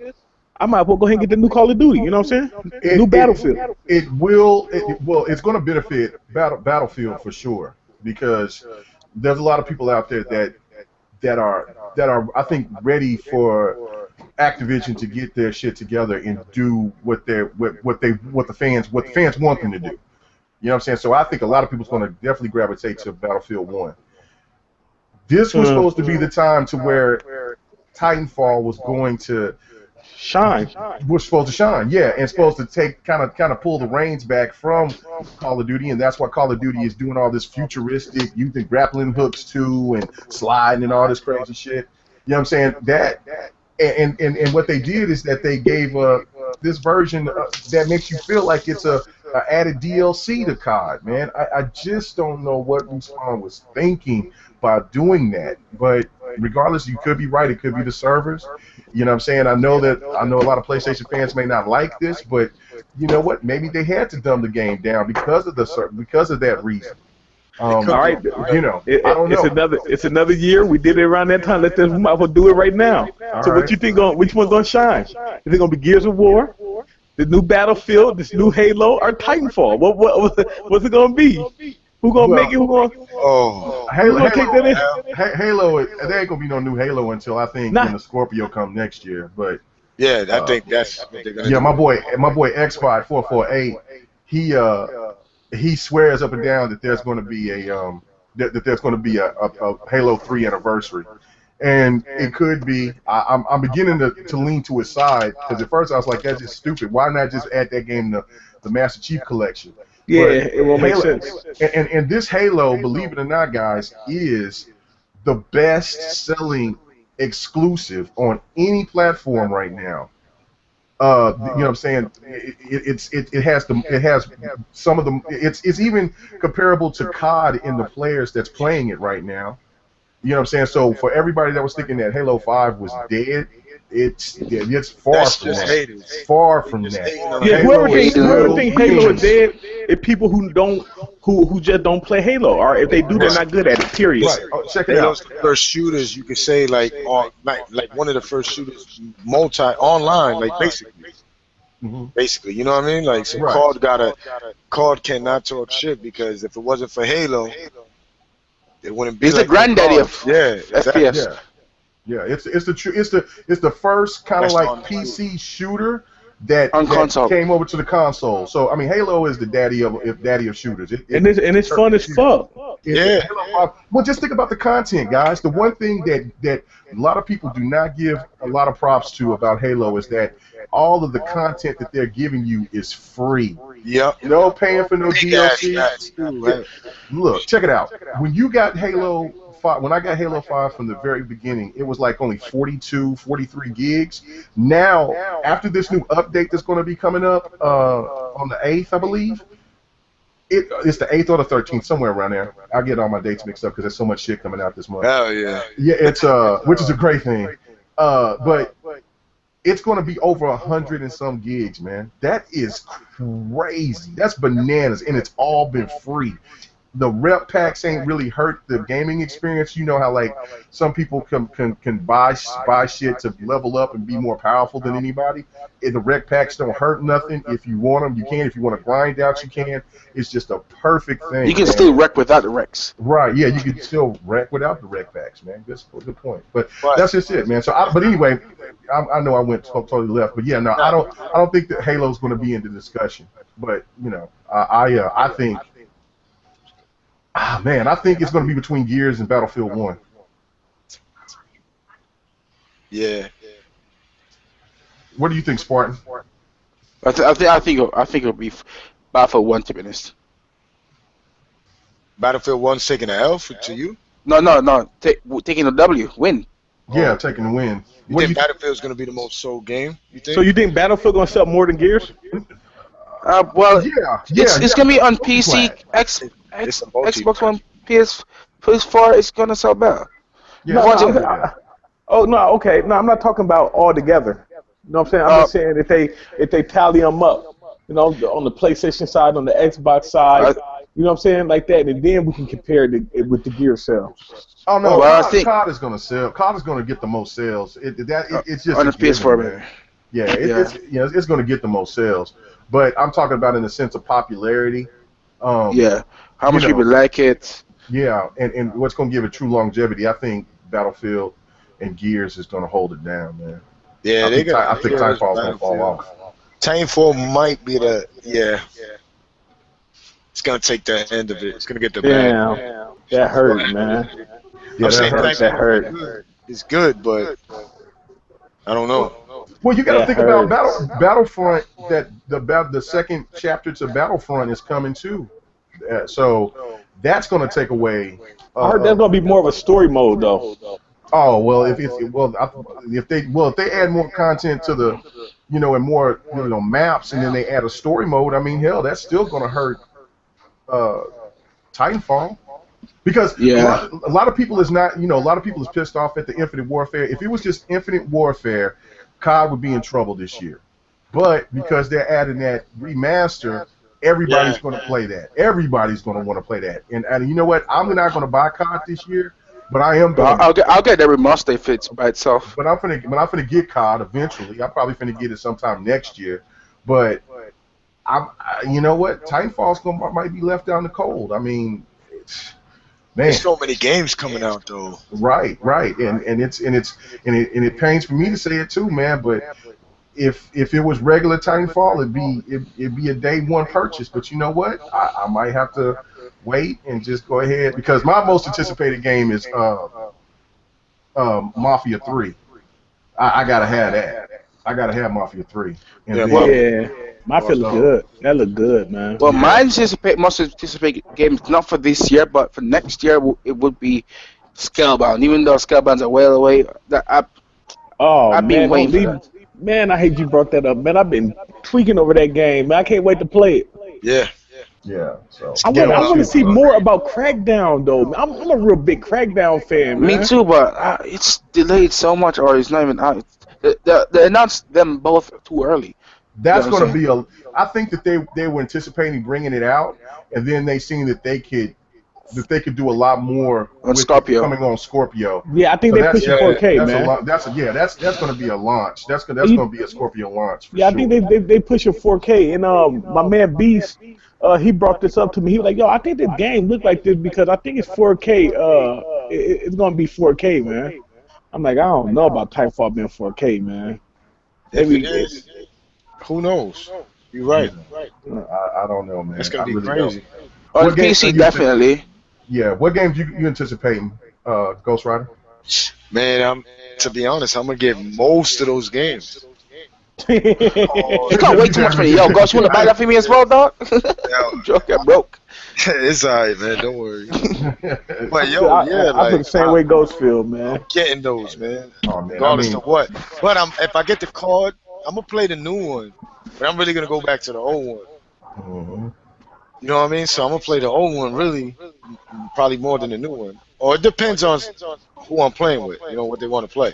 I might as well go ahead and get the new Call of Duty. You know what I'm saying? It, New it, Battlefield. it's going to benefit Battlefield for sure, because there's a lot of people out there that are I think ready for Activision to get their shit together and do what the fans want them to do. You know what I'm saying? So I think a lot of people's going to definitely gravitate to Battlefield 1. This was supposed to be the time to where Titanfall Shine. was supposed to shine, yeah, and supposed to take kind of pull the reins back from Call of Duty, and that's why Call of Duty is doing all this futuristic using grappling hooks too, and sliding and all this crazy shit. You know what I'm saying? That and what they did is that they gave this version that makes you feel like it's a added DLC to COD, man. I just don't know what Respawn was thinking by doing that, but regardless, you could be right. It could be the servers. You know what I'm saying? I know a lot of PlayStation fans may not like this, but you know what? Maybe they had to dumb the game down because of that reason. All right, I don't know. it's another year. We did it around that time. Let them might as well do it right now. All So right. what you think? Which one's gonna shine? Is it gonna be Gears of War, the new Battlefield, this new Halo, or Titanfall? What's it gonna be? Who gonna make it? Who gonna? Oh, Who gonna take that in? Halo, there ain't gonna be no new Halo until I think Nah. when the Scorpio come next year. But yeah, I think that's what they're gonna yeah, do. my boy Xbot 448, he swears up and down that there's going to be that there's going to be a Halo 3 anniversary, and it could be. I'm beginning to lean to his side, because at first I was like, that's just stupid. Why not just add that game to the Master Chief Collection? Yeah, But it won't make Halo- sense. And this Halo, believe it or not, guys, is the best-selling exclusive on any platform right now. You know what I'm saying? It has some of the it's even comparable to COD in the players that's playing it right now. You know what I'm saying? So for everybody that was thinking that Halo 5 was dead, it's far That's from just that. haters. Far from Just that. hating on Yeah, Halo. whoever think Halo is things. dead, it's people who just don't play Halo, or if they do, they're not good at it. Period. Right. Oh, check it Halo's out. the first shooters you could say like one of the first shooters multi online, like basically, you know what I mean? Like, so Right. COD cannot talk shit, because if it wasn't for Halo, it wouldn't be It's the like granddaddy COD. of Yeah, exactly. FPS. Yeah. Yeah, it's the first kind of That's like on- PC shooter that On console. came over to the console. So I mean, Halo is the daddy of shooters. And it's fun as fuck. Yeah. Well, just think about the content, guys. The one thing that a lot of people do not give a lot of props to about Halo is that all of the content that they're giving you is free. Yep. No paying for no Big ass DLC. stats, too, right? Look, check it out. When you got Halo 5, when I got Halo 5 from the very beginning, it was like only 42, 43 gigs. Now, after this new update that's going to be coming up on the 8th, I believe, it's the 8th or the 13th, somewhere around there. I get all my dates mixed up because there's so much shit coming out this month. Hell yeah. Yeah, it's which is a great thing. But it's going to be over 100 and some gigs, man. That is crazy. That's bananas, and it's all been free. The rep packs ain't really hurt the gaming experience. You know how like some people can buy shit to level up and be more powerful than anybody. And the rep packs don't hurt nothing. If you want them, you can. If you want to grind out, you can. It's just a perfect thing. You can still wreck without the wrecks. Right? Yeah, you can still wreck without the rec packs, man. Good point. But that's just it, man. So, but anyway, I know I went totally left, but yeah, no, I don't think that Halo's going to be in the discussion. But you know, I think. Man, I think it's going to be between Gears and Battlefield 1. Yeah. What do you think, Spartan? I think it'll be Battlefield 1, to be honest. Battlefield 1's taking an L to you? No. Taking a W, win. Yeah, taking the win. You think Battlefield's going to be the most sold game? You think? So you think Battlefield going to sell more than Gears? Well, yeah. It's going to be on PC, Xbox One, PS4. It's going to sell better. Yeah, I'm not talking about all together. You know what I'm saying? I'm just saying if they tally them up, you know, on the PlayStation side, on the Xbox side, you know what I'm saying, like that, and then we can compare it with the Gear sales. Oh no, well, I think COD is going to sell. COD is going to get the most sales. It's just on the PS4, man. Yeah, it's going to get the most sales. But I'm talking about in the sense of popularity. How much people like it. Yeah, and what's going to give it true longevity? I think Battlefield and Gears is going to hold it down, man. Yeah, I think Titanfall's going to fall off. Titanfall might be it's going to take the end of it. It's going to get the bag. Yeah, that hurt, man. Yeah, that hurt. It's good, but I don't know. Well, you got to think about Battlefront. That the second chapter to Battlefront is coming too. So that's going to take away. I heard there's going to be more of a story mode though. Oh well, if they add more content to the, and more maps, and then they add a story mode. I mean, hell, that's still going to hurt Titanfall. Because a lot of people is not, a lot of people is pissed off at the Infinite Warfare. If it was just Infinite Warfare, COD would be in trouble this year. But because they're adding that remaster, everybody's going to play that. Everybody's going to want to play that. And you know what? I'm not going to buy COD this year, but I am going. I'll get that remaster if it's by itself. But I'm finna get COD eventually. I'm probably finna get it sometime next year. But you know what? Titanfall's might be left out in the cold. I mean, man. There's so many games coming out though. Right, and it pains for me to say it too, man. But if it was regular Titanfall, it'd be a day one purchase. But you know what? I might have to wait and just go ahead because my most anticipated game is Mafia 3. I gotta have that. I gotta have Mafia 3. Mafia look good. That look good, man. Well, my most anticipated game is not for this year, but for next year it would be Scalebound. Even though Scalebound's a while away, I've been waiting for that. Man, I hate you brought that up, man. I've been tweaking over that game, man. I can't wait to play it. Yeah. So I want to see more about Crackdown, though. I'm a real big Crackdown fan, man. Me too, but it's delayed so much, or it's not even out. They announced them both too early. That's going to be I think that they were anticipating bringing it out, and then they seen that they could do a lot more on Scorpio. Coming on Scorpio. Yeah, I think they push 4K, man. That's going to be a launch. That's going to be a Scorpio launch. I think they push a 4K, and my man Beast, he brought this up to me. He was like, "Yo, I think this game look like this because I think it's 4K. It's going to be 4K, man." I'm like, I don't know about Titanfall being 4K, man. If it is, who knows? You're right. I don't know, man. It's going to be crazy. On PC, definitely. Yeah. What games you anticipating, Ghost Rider? Man, to be honest, I'm going to get most of those games. You can't wait too much for me. Yo, Ghost, you want to buy that for me as well, dog? I'm joking, I'm broke. It's alright, man. Don't worry. But I feel yo, yeah, I feel like the same way Ghost feel, man. I'm getting those, man, Oh man, I regardless mean, of what. But if I get the card, I'm gonna play the new one. But I'm really gonna go back to the old one. mhm. You know what I mean? So I'm gonna play the old one really, probably more than the new one. Or it depends on who I'm playing with. You know what they want to play.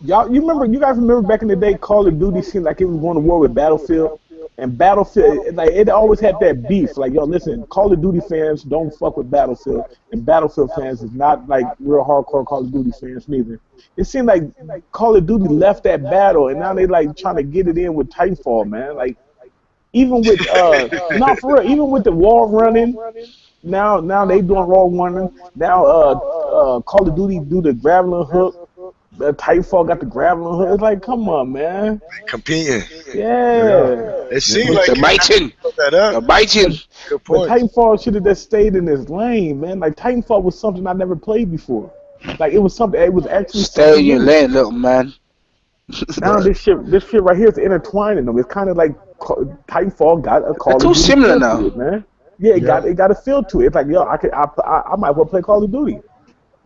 You guys remember back in the day, Call of Duty seemed like it was going to war with Battlefield, and Battlefield, like it always had that beef. Like, yo, listen, Call of Duty fans don't fuck with Battlefield, and Battlefield fans is not like real hardcore Call of Duty fans neither. It seemed like Call of Duty left that battle, and now they like trying to get it in with Titanfall, man. Like even with no for real, even with the wall running. Now they doing wall running. Now Call of Duty do the grappling hook. Titanfall got the grappling hook. It's like, come on, man. Competing. Yeah. Yeah. It seemed The like it biting. put that up. The biting. Good But point. Titanfall should have just stayed in his lane, man. Like Titanfall was something I never played before. Like it was something. It was actually Stay in something your new. lane, little man. Now this shit right here is intertwining them. It's kind of like Titanfall got a They're Call of too Duty similar feel now. to it, man. Yeah, Yeah. it got a feel to it. It's like, yo, I might well play Call of Duty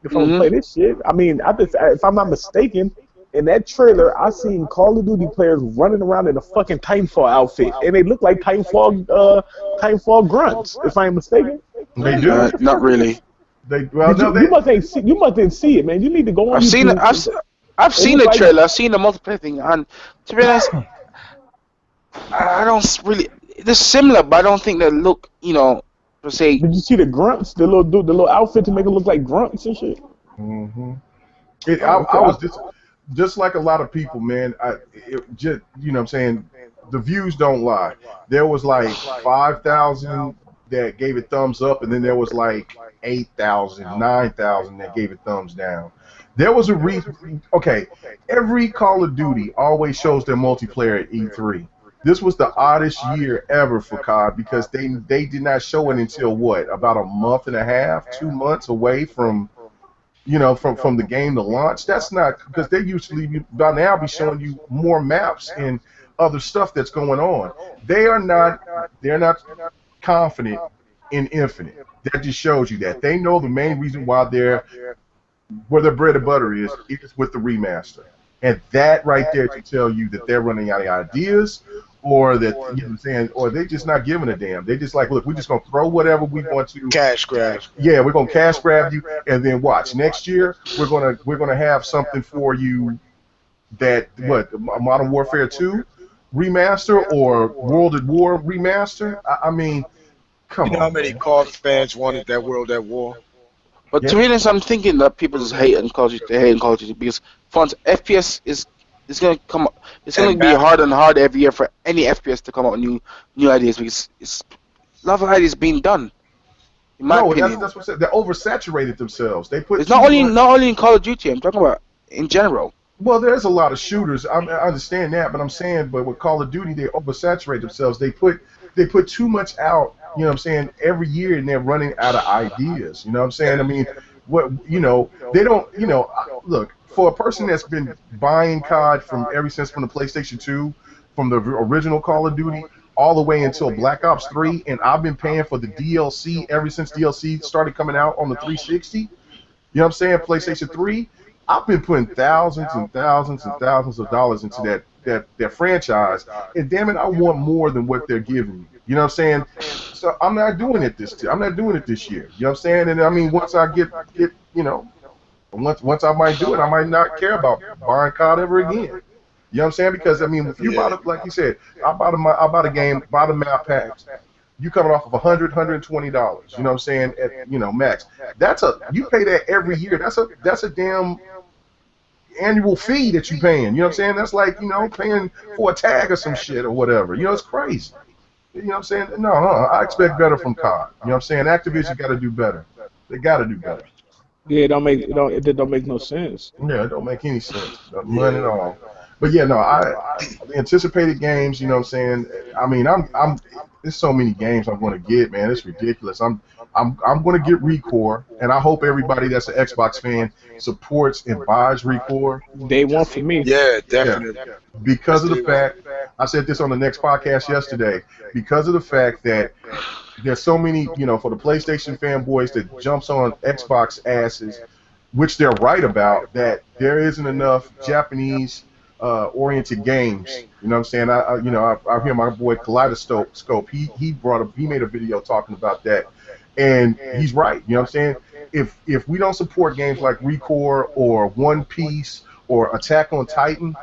if I'm gonna Hmm. play this shit. I mean, if I'm not mistaken, in that trailer, I seen Call of Duty players running around in a fucking Titanfall outfit, and they look like Titanfall grunts. If I'm mistaken. They do. What the Not fuck is this? really. They well, no, You must ain't see you must didn't see it, man. You need to go on I've seen YouTube. I've It seen look the like trailer. I've seen the multiplayer thing, and to be honest, I don't really. They're similar, but I don't think they look, per se. did you see the grunts? The little outfit to make it look like grunts and shit. hmm Oh, I okay. was just like a lot of people, man. Just what I'm saying, the views don't lie. There was like 5,000 that gave it thumbs up, and then there was like 8,000, 9,000 that gave it thumbs down. There was a reason. Okay, every Call of Duty always shows their multiplayer at E3. This was the oddest year ever for COD because they did not show it until what, about a month and a half, 2 months away from from the game to launch. That's not because they usually by now be showing you more maps and other stuff that's going on. They're not confident in Infinite. That just shows you that they know the main reason why where their bread and butter is with the remaster. And that right there to tell you that they're running out of ideas, or that or they just not giving a damn. They just like, look, we're just gonna throw whatever we want to. Cash grab. Yeah, we're gonna cash grab you, and then watch next year we're gonna have something for you that Modern Warfare 2 remaster or World at War remaster. I mean, You come know how on, many man. car fans wanted that World at War? But to Yeah. be honest, I'm thinking that people just hate on Call of Duty. They hate on Call of Duty because fonts FPS is gonna come. It's gonna And be back, harder and harder every year for any FPS to come out with new ideas because it's a lot of ideas being done. In my No, opinion, that's what I said. They oversaturated themselves. They put it's too much. not only in Call of Duty. I'm talking about in general. Well, there's a lot of shooters. I understand that, but I'm saying, but with Call of Duty, they oversaturate themselves. They put too much out. You know what I'm saying? Every year, and they're running out of ideas. You know what I'm saying? I mean, they don't. Look, for a person that's been buying COD ever since from the PlayStation 2, from the original Call of Duty all the way until Black Ops 3, and I've been paying for the DLC ever since DLC started coming out on the 360. You know what I'm saying? PlayStation 3. I've been putting thousands and thousands and thousands of dollars into that franchise, and damn it, I want more than what they're giving me. You know what I'm saying? So I'm not doing it I'm not doing it this year. You know what I'm saying? And I mean, once I get once I might do it, I might not care about buying COD ever again. You know what I'm saying? Because I mean, if you bought it, like you said, I bought a game, bought a map pack. You coming off of $120. You know what I'm saying? At max. You pay that every year. That's a damn annual fee that you paying. You know what I'm saying? That's like paying for a tag or some shit or whatever. It's crazy. You know what I'm saying? No, I expect better from COD. You know what I'm saying? Activision got to do better. They got to do better. Yeah, it don't make no sense. Yeah, it don't make any sense. None at yeah. all. But yeah, no, the anticipated games, you know what I'm saying? I mean, there's so many games I'm going to get, man. It's ridiculous. I'm going to get Recore, and I hope everybody that's an Xbox fan supports and buys Recore. Day one for me. Yeah, Yeah, definitely. because of the fact I said this on the next podcast yesterday, because of the fact that there's so many, for the PlayStation fanboys that jumps on Xbox asses, which they're right about, that there isn't enough Japanese oriented games. You know what I'm saying? I hear my boy Kaleidoscope. He made a video talking about that, and he's right. You know what I'm saying? If we don't support games like Recore or One Piece or Attack on Titan,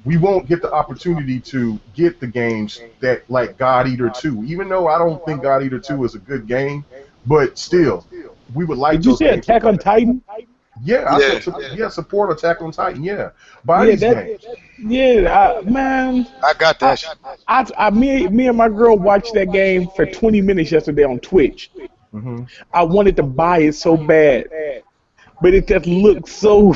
we won't get the opportunity to get the games that like God Eater 2. Even though I don't think God Eater 2 is a good game, but still, we would like Did you those say games. Attack on Titan? Yeah, I said support Attack on Titan. Yeah, buy these games. Yeah, man. I got that. Shit. Me and my girl watched that game for 20 minutes yesterday on Twitch. Hmm. I wanted to buy it so bad, but it just looked so.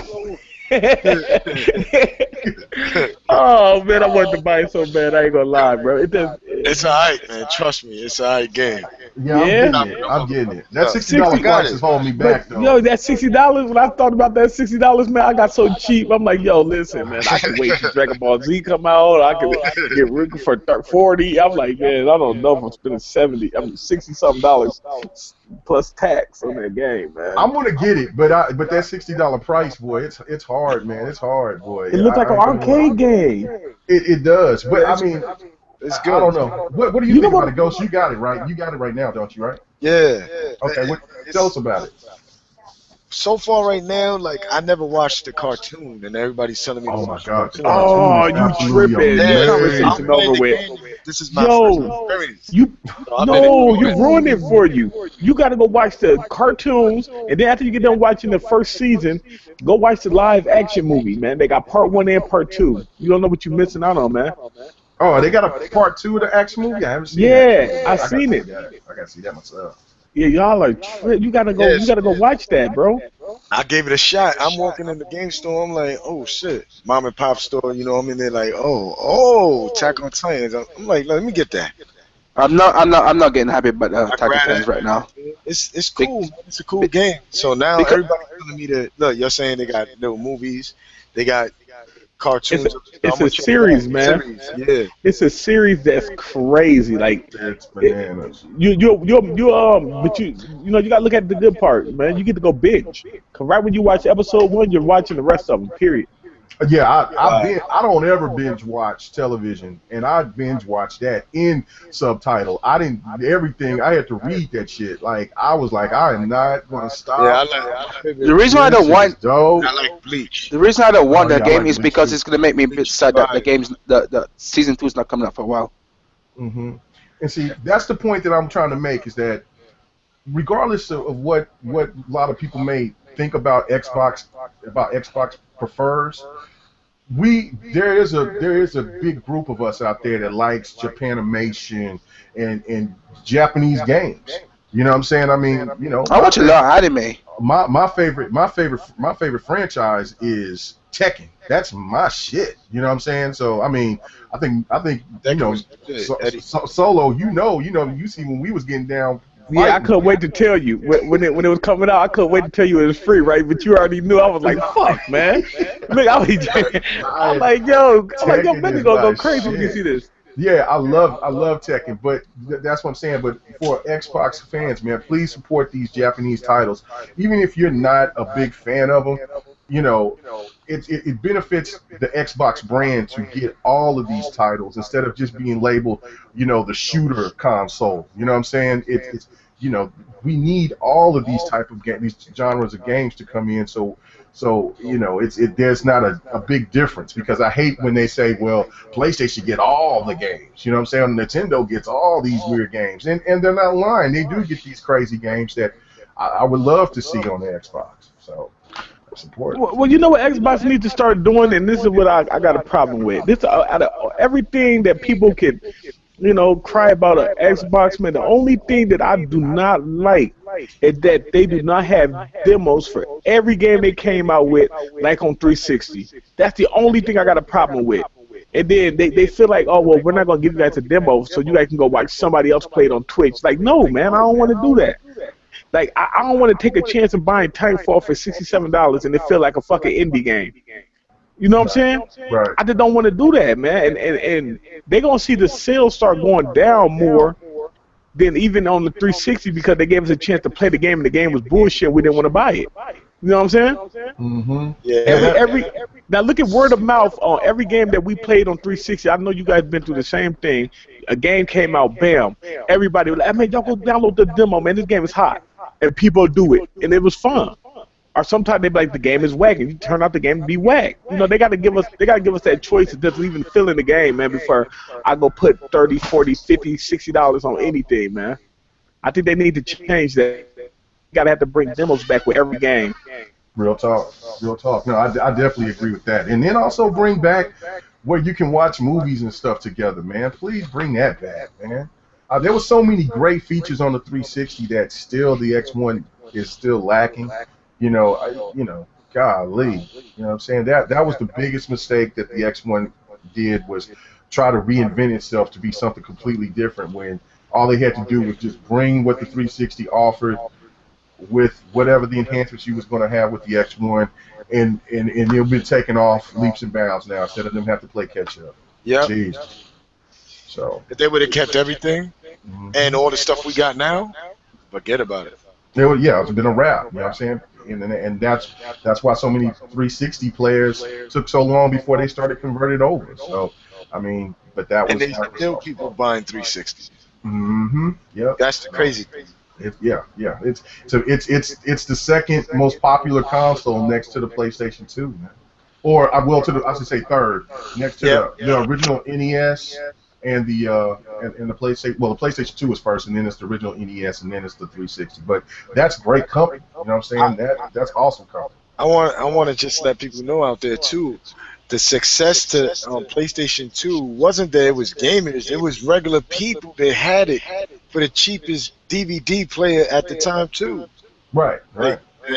Oh man, I wanted to buy it so bad. I ain't gonna lie, bro. It's alright, man. Trust me, it's alright game. Yeah, Yeah. I'm getting it. That $60 price is holding me back, though. Yo, that $60. When I thought about that $60, man, I got so cheap. I'm like, yo, listen, man, I can wait till Dragon Ball Z come out. I can get Rick for 40. I'm like, man, I don't know if I'm spending $60-something plus tax on that game, man. I'm gonna get it, but that $60 price, boy, it's hard, man. It's hard, boy. It looked like an arcade game. It does, but I mean, It's good. I don't know. What do you think about it, Ghost? You got it right. You got it right now, don't you? Right? Yeah. Okay. Tell us about it. So far right now, like I never watched the cartoon, and everybody's telling me to Oh my watch God. the cartoon. Oh, you Absolutely tripping. amazing. The conversation playing over the with. game. This is my Yo, first experience. You ruined it for you. You got to go watch the cartoons, and then after you get done watching the first season, go watch the live action movie, man. They got part 1 and part 2. You don't know what you're missing out on, man. Oh, they got a part 2 of the action movie. I haven't seen Yeah, that. I seen it. I gotta see that myself. Yeah, y'all are you gotta go. You gotta go watch that, bro. I gave it a shot. I'm walking in the game store. I'm like, oh shit, mom and pop store. I'm in there like, oh, Attack on Titans. I'm like, let me get that. I'm not getting happy about Attack on grabbed Titans it. right now. It's cool. Man. It's a cool game. So now everybody's telling me that look. You're saying they got little movies. They got cartoons. It's a series, man. Yeah. It's a series that's crazy. Like It's bananas. but you gotta look at the good part, man. You get to go binge. Cause right when you watch episode 1, you're watching the rest of them. Period. Yeah, I don't ever binge watch television, and I binge watch that in subtitle. I had to read that shit. Like I was like, I am not gonna stop. Yeah, The reason why I don't want dope. I like Bleach. the reason I don't want Oh, that yeah, I game like is Bleach because too. it's gonna make me a bit sad that the season 2 is not coming out for a while. Hmm. And see, that's the point that I'm trying to make, is that regardless of what a lot of people may think about Xbox prefers, there is a big group of us out there that likes Japanimation and Japanese games. You know what I'm saying? I mean, I watch a lot of anime. my favorite franchise is Tekken. That's my shit. You know what I'm saying? So I mean, I think Solo. You see when we was getting down. Yeah, I couldn't wait to tell you when it was coming out. I couldn't wait to tell you it was free, right? But you already knew. I was like, "Fuck, man!" Look, I'm like, "Yo, Tekken man, is gonna go my crazy when you shit. see this." Yeah, I love Tekken, but that's what I'm saying. But for Xbox fans, man, please support these Japanese titles. Even if you're not a big fan of them, it benefits the Xbox brand to get all of these titles instead of just being labeled, the shooter console. You know what I'm saying? It's we need all of these type of these genres of games to come in. So there's not a big difference, because I hate when they say, well, PlayStation get all the games. You know what I'm saying? Nintendo gets all these weird games, and they're not lying. They do get these crazy games that I would love to see on the Xbox. So that's important. Well, you know what Xbox needs to start doing, and this is what I got a problem with. This out of everything that people can, cry about an Xbox, man. The only thing that I do not like is that they do not have demos for every game they came out with, like on 360. That's the only thing I got a problem with. And then they feel like, oh, well, we're not going to give you guys a demo so you guys can go watch somebody else play it on Twitch. Like, no, man, I don't want to do that. Like, I don't want to take a chance of buying Titanfall for $67 and it feel like a fucking indie game. You know what I'm saying? Right. I just don't want to do that, man. And they're gonna see the sales start going down more than even on the 360 because they gave us a chance to play the game and the game was bullshit. We didn't want to buy it. You know what I'm saying? Mm-hmm. Yeah. Yeah. Every now look at word of mouth on every game that we played on 360. I know you guys been through the same thing. A game came out, bam. Everybody was like, "I mean, y'all go download the demo, man. This game is hot," and people do it, and it was fun. Or sometimes they be like, the game is whack, and you turn out the game to be whack. You know, they gotta give us that choice to just even fill in the game, man, before I go put 30, 40, 50, $60 on anything, man. I think they need to change that. Gotta have to bring demos back with every game. Real talk. Real talk. No, I definitely agree with that. And then also bring back where you can watch movies and stuff together, man. Please bring that back, man. There were so many great features on the 360 that still the X1 is still lacking. Golly, what I'm saying? That was the biggest mistake that the X1 did, was try to reinvent itself to be something completely different when all they had to do was just bring what the 360 offered with whatever the enhancements you was going to have with the X1, and they'll be taking off leaps and bounds now instead of them have to play catch up. Yep. Jeez. So. If they would have kept everything Mm-hmm. and all the stuff we got now, forget about it. It's been a wrap. You know what I'm saying? And that's why so many 360 players took so long before they started converted over. So, I mean, but that was. And there's still people buying 360s. Mm-hmm. Yep. That's the crazy thing. It's the second most popular console next to the PlayStation 2, man. Or I should say third, next to the original NES and the PlayStation. Well, the PlayStation 2 was first, and then it's the original NES, and then it's the 360. But that's great company. You know what I'm saying? That's awesome company. I want to just let people know out there too. The success to PlayStation 2 wasn't that it was gamers. It was regular people that had it for the cheapest DVD player at the time too. Right.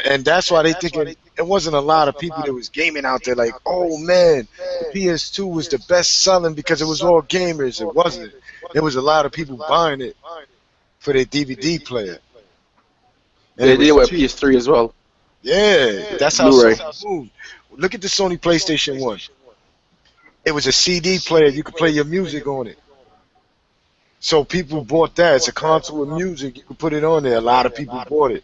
And that's why they thinking it wasn't a lot of people that was gaming out there like, oh man, the PS2 was the best selling because it was all gamers. It wasn't. There was a lot of people buying it for their DVD player. They did with PS3 as well. Yeah, that's how Blu-ray. Sony moved. Look at the Sony PlayStation 1. It was a CD player. You could play your music on it. So people bought that. It's a console with music. You could put it on there. A lot of people bought it.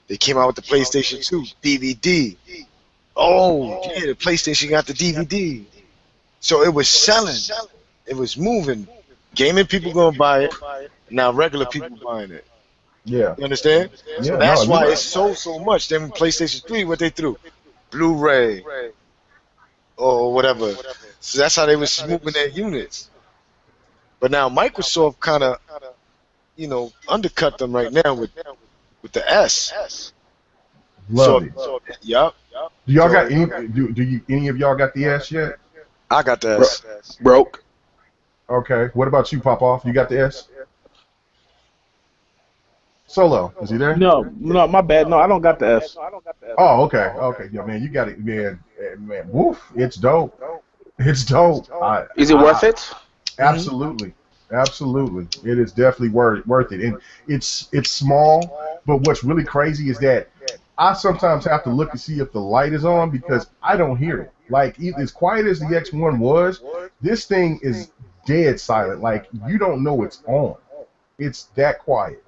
They came out with the PlayStation 2 DVD. Oh, yeah, the PlayStation got the DVD. So it was selling. It was moving. Gaming people going to buy it. Now regular people buying it. Yeah. You understand? Yeah, So that's why it's so much. Then PlayStation 3, what they threw? Blu-ray or whatever. So that's how they was moving their units. But now Microsoft kind of, undercut them right now with the S. Love it. Yup. Do y'all got any? Do any of y'all got the S yet? I got the S. Broke. Okay. What about you, Popoff? You got the S? Solo, is he there? No, my bad. No, I don't got the S. Oh, okay. Yeah, man, you got it, man. Woof, it's dope. It's dope. Is it worth it? Absolutely. It is definitely worth it. And it's small, but what's really crazy is that I sometimes have to look to see if the light is on because I don't hear it. Like, as quiet as the X1 was, this thing is dead silent. Like, you don't know it's on. It's that quiet.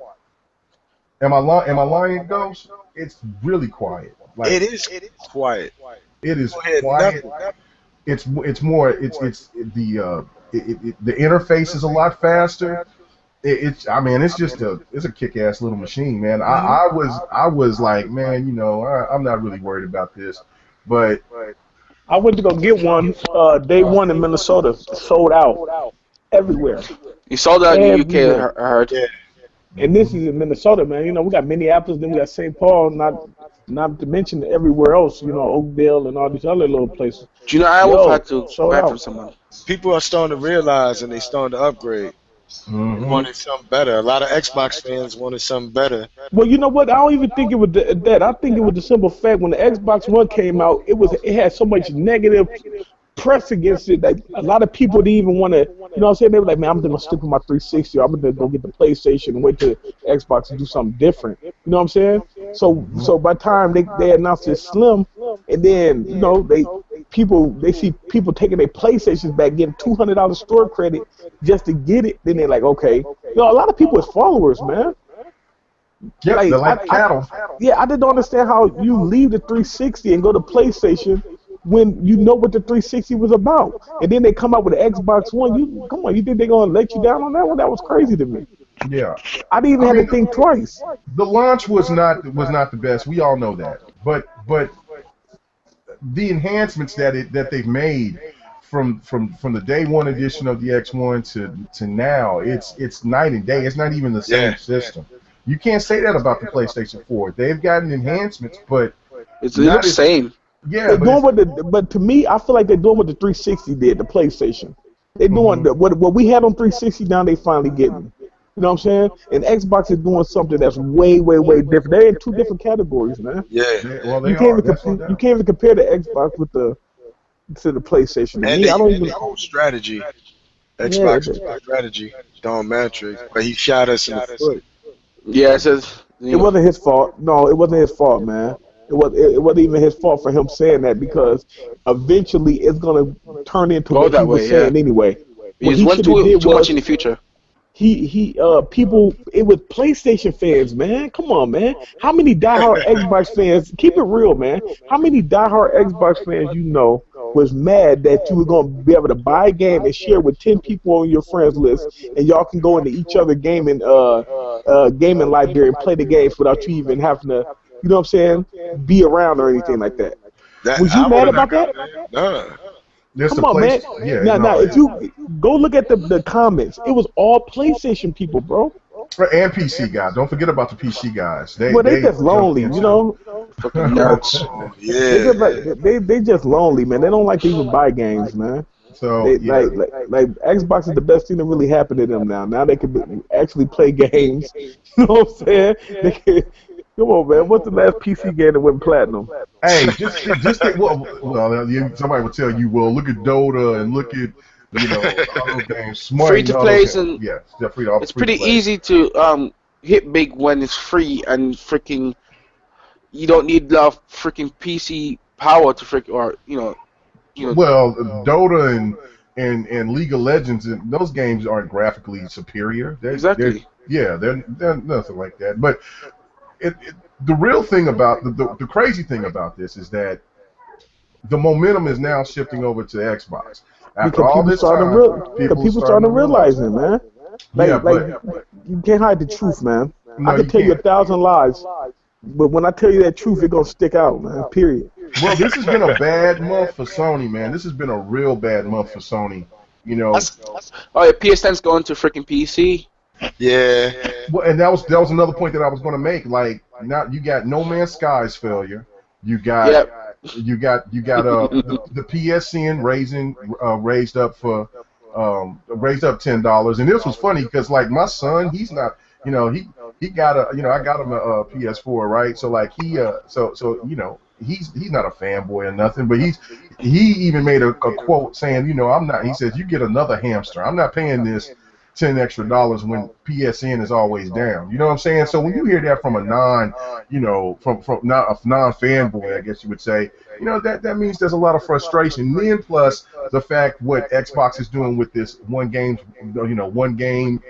Am I lying, Ghost? It's really quiet. Like, It is quiet. it is Go ahead, quiet. nothing. It's the interface is a lot faster. It's just it's a kick-ass little machine, man. I was like, man, I'm not really worried about this, but I went to go get one day one in Minnesota. Sold out everywhere. You sold out in the UK, I heard. Yeah. And this is in Minnesota, man. We got Minneapolis, then we got St. Paul, not to mention everywhere else, Oakdale and all these other little places. Do you know I would have to sold buy out. from someone? People are starting to realize and they starting to upgrade. Wanted something better. A lot of Xbox fans wanted something better. Well, you know what? I don't even think it was that. I think it was the simple fact when the Xbox One came out, it had so much negative press against it that a lot of people didn't even want to. You know what I'm saying? They were like, man, I'm gonna stick with my 360. Or I'm gonna go get the PlayStation and wait till Xbox and do something different. You know what I'm saying? So by the time they announced it Slim, and then people they see people taking their PlayStations back, getting $200 store credit just to get it. Then they're like, okay, a lot of people is followers, man. Yep, they're like cattle. Yeah, I didn't understand how you leave the 360 and go to PlayStation when you know what the 360 was about, and then they come out with the Xbox One. You come on, you think they're gonna let you down on that one? That was crazy to me. Yeah, I didn't even have to think twice. the launch was not the best. We all know that, but the enhancements that they've made from the day one edition of the X1 to now, it's night and day. It's not even the same system. You can't say that about the PlayStation 4. They've gotten enhancements, but it looks the same. Yeah, they're doing but to me, I feel like they're doing what the 360 did, the PlayStation. They're doing what we had on 360. Now they finally getting. You know what I'm saying? And Xbox is doing something that's way, way, way different. They're in two different categories, man. Yeah. Well, you can't even compare the Xbox to the PlayStation. And me, I don't even. The whole strategy, Xbox's strategy, Don Matrix, but he shot us in the foot. Yeah, it says. It wasn't his fault. No, it wasn't his fault, man. It wasn't even his fault for him saying that, because eventually it's gonna turn into what he was saying anyway. He's one too much in the future. People, it was PlayStation fans, man. Come on, man. How many diehard Xbox fans? Keep it real, man. How many diehard Xbox fans was mad that you were gonna be able to buy a game and share with 10 people on your friends list, and y'all can go into each other gaming library and play the games without you even having to, you know what I'm saying, be around or anything like that? Was you mad about that? Nah. Come on, man. Now, if you go look at the comments, it was all PlayStation people, bro. And PC guys. Don't forget about the PC guys. They just lonely, you know. Fucking nerds. Yeah. They just lonely, man. They don't like to even buy games, man. So like Xbox is the best thing that really happened to them now. Now they can actually play games. You know what I'm saying? They can, come on, man. What's the last PC game that went platinum? Hey, somebody will tell you, well, look at Dota and look at other games, free to play, and free to it's pretty easy to hit big when it's free and freaking. You don't need the freaking PC power to Well, Dota and League of Legends, those games aren't graphically superior. Exactly. They're nothing like that. But the real thing about the crazy thing about this is that the momentum is now shifting over to Xbox. After all this time, people starting to realize it, man. You can't hide the truth, man. I can tell you 1,000 lies, but when I tell you that truth, it's gonna stick out, man. Period. Well, this has been a bad month for Sony, man. This has been a real bad month for Sony. You know. Oh yeah, PS10's going to freaking PC. Yeah. Well, and that was another point that I was going to make. Like, now you got No Man's Sky's failure. You got the PSN raised up $10. And this was funny because like my son, he's not, he got I got him a PS4, right? So like he's not a fanboy or nothing, but he even made a quote saying, I'm not. He says, you get another hamster. I'm not paying this $10 extra when PSN is always down. You know what I'm saying? So when you hear that from a from not a non-fanboy, I guess you would say, that means there's a lot of frustration. And then plus the fact what Xbox is doing with this one game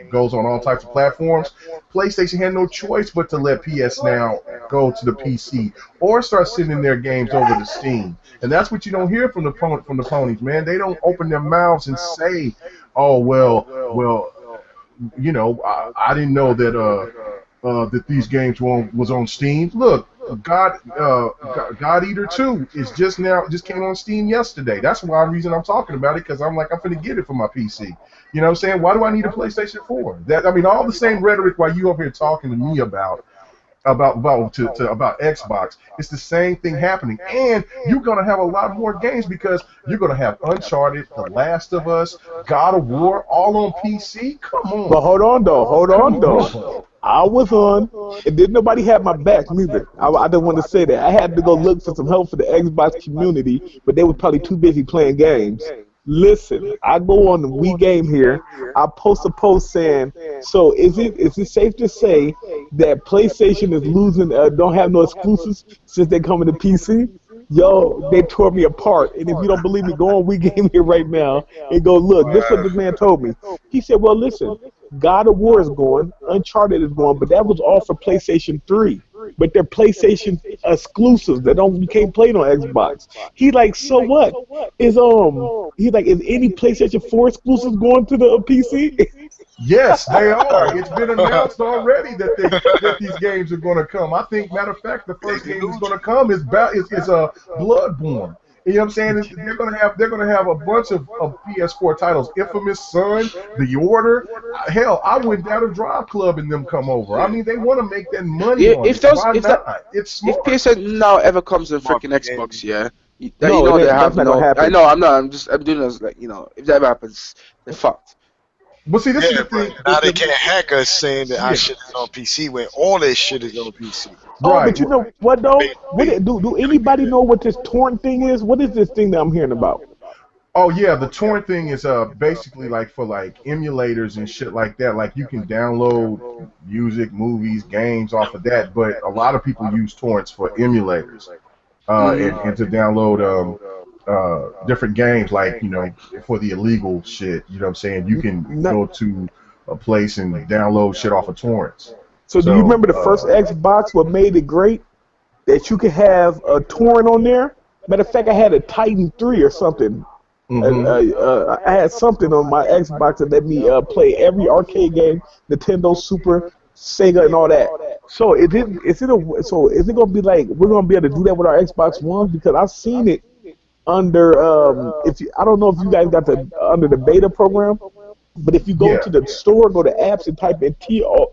goes on all types of platforms. PlayStation had no choice but to let PS Now go to the PC or start sending their games over to Steam. And that's what you don't hear from the ponies, man. They don't open their mouths and say, oh well, I didn't know that these games was on Steam. Look, God Eater 2 is just came on Steam yesterday. That's the reason I'm talking about it, because I'm finna get it for my PC. You know what I'm saying? Why do I need a PlayStation 4? All the same rhetoric while you over here talking to me about Xbox. It's the same thing happening, and you're gonna have a lot more games because you're gonna have Uncharted, The Last of Us, God of War, all on PC. Come on. But hold on though. I was on, and didn't nobody have my back neither. I didn't want to say that. I had to go look for some help for the Xbox community, but they were probably too busy playing games. Listen, I go on the Wii game here. I post a post saying, so is it safe to say that PlayStation is losing, don't have no exclusives since they're coming to PC? Yo, they tore me apart. And if you don't believe me, go on We Game Here right now and go look. This is what Wow. this man told me. He said, well, listen, God of War is going, Uncharted is going, but that was all for PlayStation 3. But they're PlayStation exclusives that don't you can't play it on Xbox. He like, so what? He like, is any PlayStation 4 exclusives going to the PC? Yes, they are. It's been announced already that these games are going to come. I think, matter of fact, the first game that's going to come is Bloodborne. You know what I'm saying? They're gonna have a bunch of PS4 titles. Infamous Son, The Order. Hell, I went down to Drive Club and them come over. I mean, they want to make that money on If it. those Why if that not? It's if smart. PSN now ever comes to freaking Marketing. Xbox, yeah, you No, it know they ain't. That's have not gonna no. I happen. know I'm doing this like if that ever happens, they're fucked. But see, this is Yeah, the but thing. now they can't hack us saying that our Yeah, shit is on PC when all their shit is on PC. Oh, right. but you know what though? What Basically, do anybody know what this torrent thing is? What is this thing that I'm hearing about? Oh yeah, the torrent thing is basically like for like emulators and shit like that. Like you can download music, movies, games off of that, but a lot of people use torrents for emulators Hmm. and to download different games like for the illegal shit. You know what I'm saying? You can Not, go to a place and download shit off of torrents. so do you So remember the first Xbox? What made it great? That you could have a torrent on there. Matter of fact, I had a Titan 3 or something. hmm I had something on my Xbox that let me play every arcade game, Nintendo, Super, Sega, and all that. So is it gonna be like we're gonna be able to do that with our Xbox One? Because I've seen it under if you, I don't know if you guys got the under the beta program, but if you go yeah. to the store, go to apps and type in TO,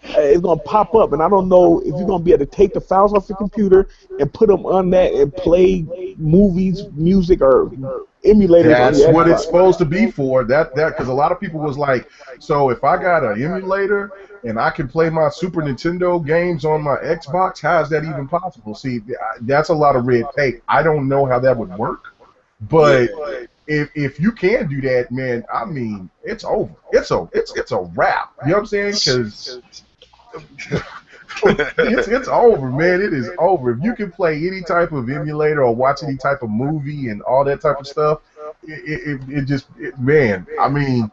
it's gonna pop up, and I don't know if you're gonna be able to take the files off your computer and put them on that and play movies, music, or emulators on That's your what it's Xbox. supposed to be for. That because a lot of people was like, so if I got an emulator and I can play my Super Nintendo games on my Xbox, how is that even possible? See, that's a lot of red tape. I don't know how that would work, yeah. but if you can do that, man, I mean, it's over. It's a wrap. You know what I'm saying? Because it's over, man. It is over. If you can play any type of emulator or watch any type of movie and all that type of stuff, man. I mean,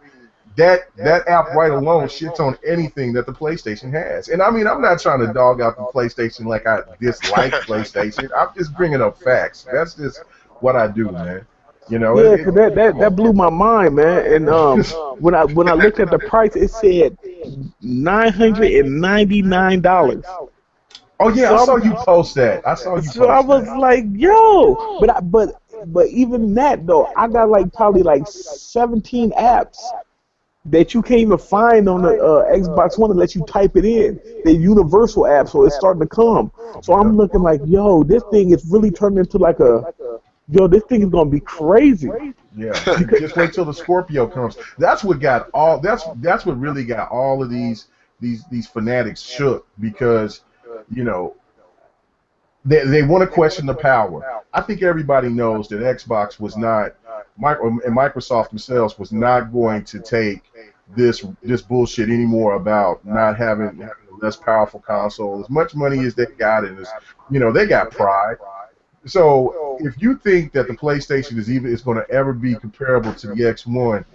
that app right alone shits on anything that the PlayStation has. And I mean, I'm not trying to dog out the PlayStation like I dislike PlayStation. I'm just bringing up facts. That's just what I do, man. You know, Yeah, 'cause come that blew my mind, man. And on. when I looked at the price, it said $999. Oh yeah, I So saw you post that. I saw you so I post was that. like, yo, but even that though, I got like probably like 17 apps that you can't even find on the Xbox One unless you type it in. They're universal apps, so it's starting to come. So Yeah. I'm looking like, yo, this thing is really turning into like yo, this thing is gonna be crazy. Yeah, just wait till the Scorpio comes. That's what got all. That's what really got all of these fanatics shook because, you know, they want to question the power. I think everybody knows that Xbox was not, and Microsoft themselves was not going to take this bullshit anymore about not having a less powerful console. As much money as they got, and they got pride. So if you think that the PlayStation is going to ever be comparable to the X1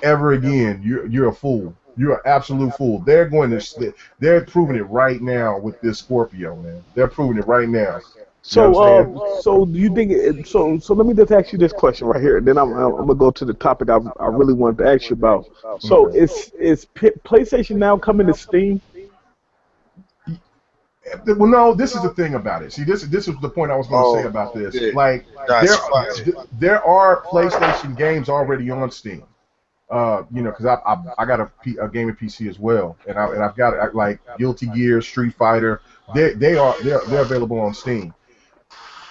ever again, you're a fool. You're an absolute fool. They're proving it right now with this Scorpio, man. They're proving it right now. You know what I'm saying? So do you think so let me just ask you this question right here, and then I'm gonna go to the topic I really wanted to ask you about. So Okay. is PlayStation now coming to Steam? Well, no, this is the thing about it. See, this is the point I was going to say Oh, about this. yeah. Like, That's there fire. there are PlayStation games already on Steam. Because I got a gaming PC as well, and I've got like Guilty Gear, Street Fighter. They're available on Steam.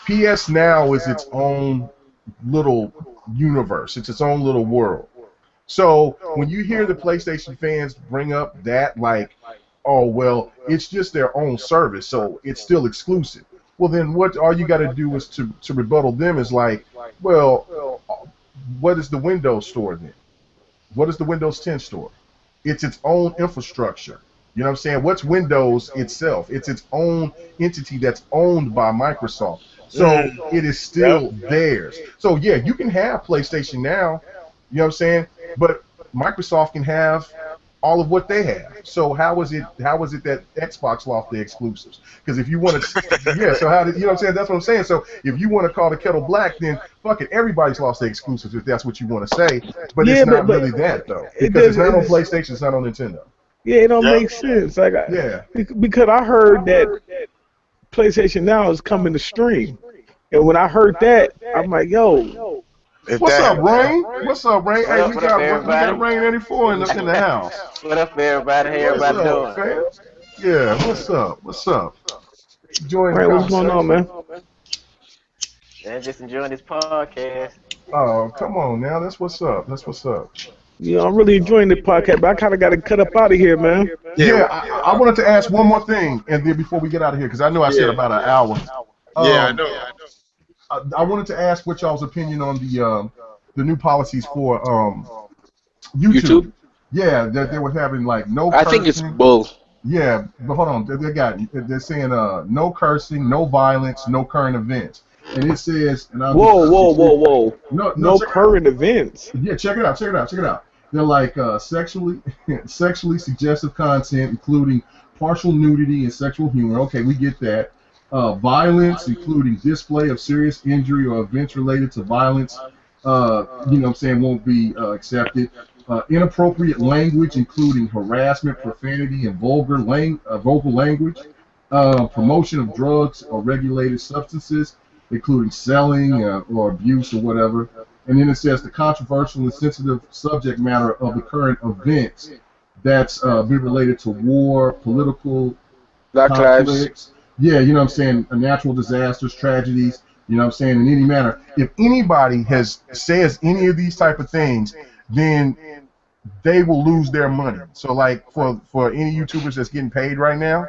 PS Now is its own little universe. It's its own little world. So when you hear the PlayStation fans bring up that, like, oh well, it's just their own service, so it's still exclusive. Well, then what all you got to do is to rebuttal them is like, well, what is the Windows store then? What is the Windows 10 store? It's its own infrastructure. You know what I'm saying? What's Windows itself? It's its own entity that's owned by Microsoft. So Mm. it is Yep. still theirs. So yeah, you can have PlayStation now, you know what I'm saying? But Microsoft can have all of what they have. So how is it that Xbox lost the exclusives? Because if you want to, yeah. So how did you know what I'm saying? That's what I'm saying. So if you want to call the kettle black, then fuck it. Everybody's lost the exclusives if that's what you want to say. But it's Yeah, not but really that though, it because it's does. not on PlayStation, it's not on Nintendo. Yeah, it don't Yep. make sense. Like, Yeah. because I heard that PlayStation Now is coming to stream, and when I heard that, I'm like, yo, If What's that up, happens, Rain? What's up, Rain? Hey, we What up, got everybody? Rain 84 in the house. What up, everybody? How What's everybody up, doing? fam? Yeah, what's up? What's up? Join the right, what's going on, conversation. man? Man, just enjoying this podcast. Oh, come on now. That's what's up. That's what's up. You know, I'm really enjoying the podcast, but I kind of got to cut up out of here, man. yeah, Yeah, I wanted to ask one more thing, and then before we get out of here, because I know I said yeah, about an hour. yeah. I Um, know. I wanted to ask what y'all's opinion on the new policies for YouTube. YouTube. Yeah, that they were having like no I think it's cursing. bull. Yeah, but hold on. They're saying no cursing, no violence, no current events. And it says, and I'll just Whoa, whoa, whoa, whoa! no, No check it out. current events. Yeah, check it out. They're like sexually suggestive content, including partial nudity and sexual humor. Okay, we get that. Violence, including display of serious injury or events related to violence, you know what I'm saying, won't be accepted. Inappropriate language, including harassment, profanity, and vocal language. Promotion of drugs or regulated substances, including selling or abuse or whatever. And then it says the controversial and sensitive subject matter of the current events that's be related to war, political Black lives. conflicts. Yeah, you know what I'm saying, natural disasters, tragedies, you know what I'm saying, in any manner. If anybody says any of these type of things, then they will lose their money. So like for any YouTubers that's getting paid right now,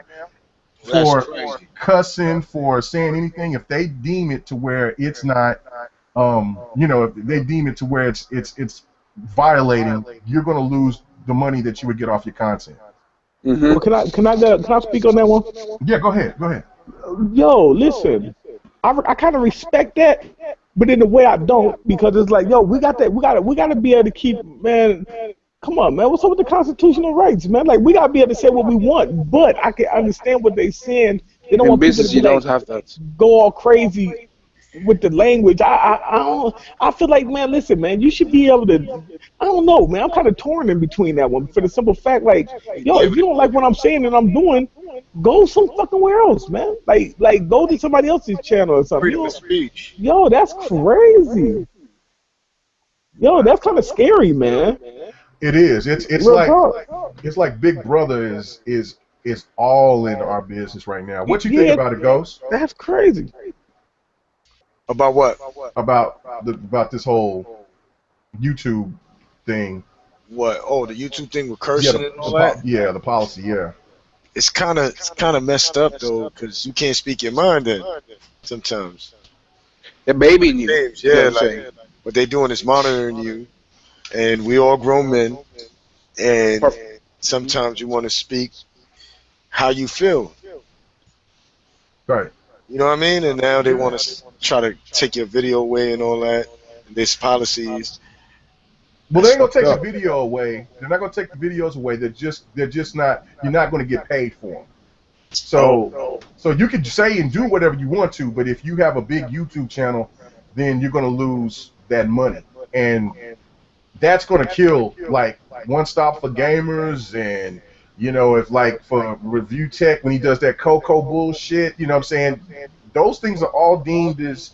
That's for crazy. cussing, for saying anything, if they deem it to where it's not if they deem it to where it's violating, you're gonna lose the money that you would get off your content. Well, can I speak on that one? Yeah, go ahead. Yo, listen, I kind of respect that, but in a way I don't, because it's like, yo, we got to be able to keep, man. Come on, man. What's up with the constitutional rights, man? Like, we gotta be able to say what we want, but I can understand what they're saying. They don't In want people to business, be you like don't have that. go all crazy with the language. I don't. I feel like, man, listen, man, you should be able to. I don't know, man. I'm kind of torn in between that one for the simple fact, like, yo, Yeah, if you don't like what I'm saying and I'm doing, go some fucking where else, man. Like go to somebody else's channel or something. freedom of speech. Yo, that's crazy. Yo, that's kind of scary, man. It is. It's Real like talk. Big Brother is all in our business right now. What you think Yeah, about it, Ghost? that's crazy. About what? About this whole YouTube thing? What? Oh, the YouTube thing with Yeah, cursing and all that. the policy. Yeah. It's kind of messed up though, because you can't speak your mind then. Sometimes. The baby in you. Names, You know yeah, what I'm like saying? what they doing is monitoring you, and we all grown men, and sometimes you want to speak how you feel. Right. You know what I mean? And now they want to try to take your video away and all that. And there's policies. Well, they That's ain't gonna fucked take the up. video away. They're not gonna take the videos away. They're just not. You're not gonna get paid for them. Oh, So you can say and do whatever you want to, but if you have a big YouTube channel, then you're gonna lose that money, and that's gonna kill like One Stop for Gamers, and if like for Review Tech when he does that Coco bullshit, you know what I'm saying? Those things are all deemed as,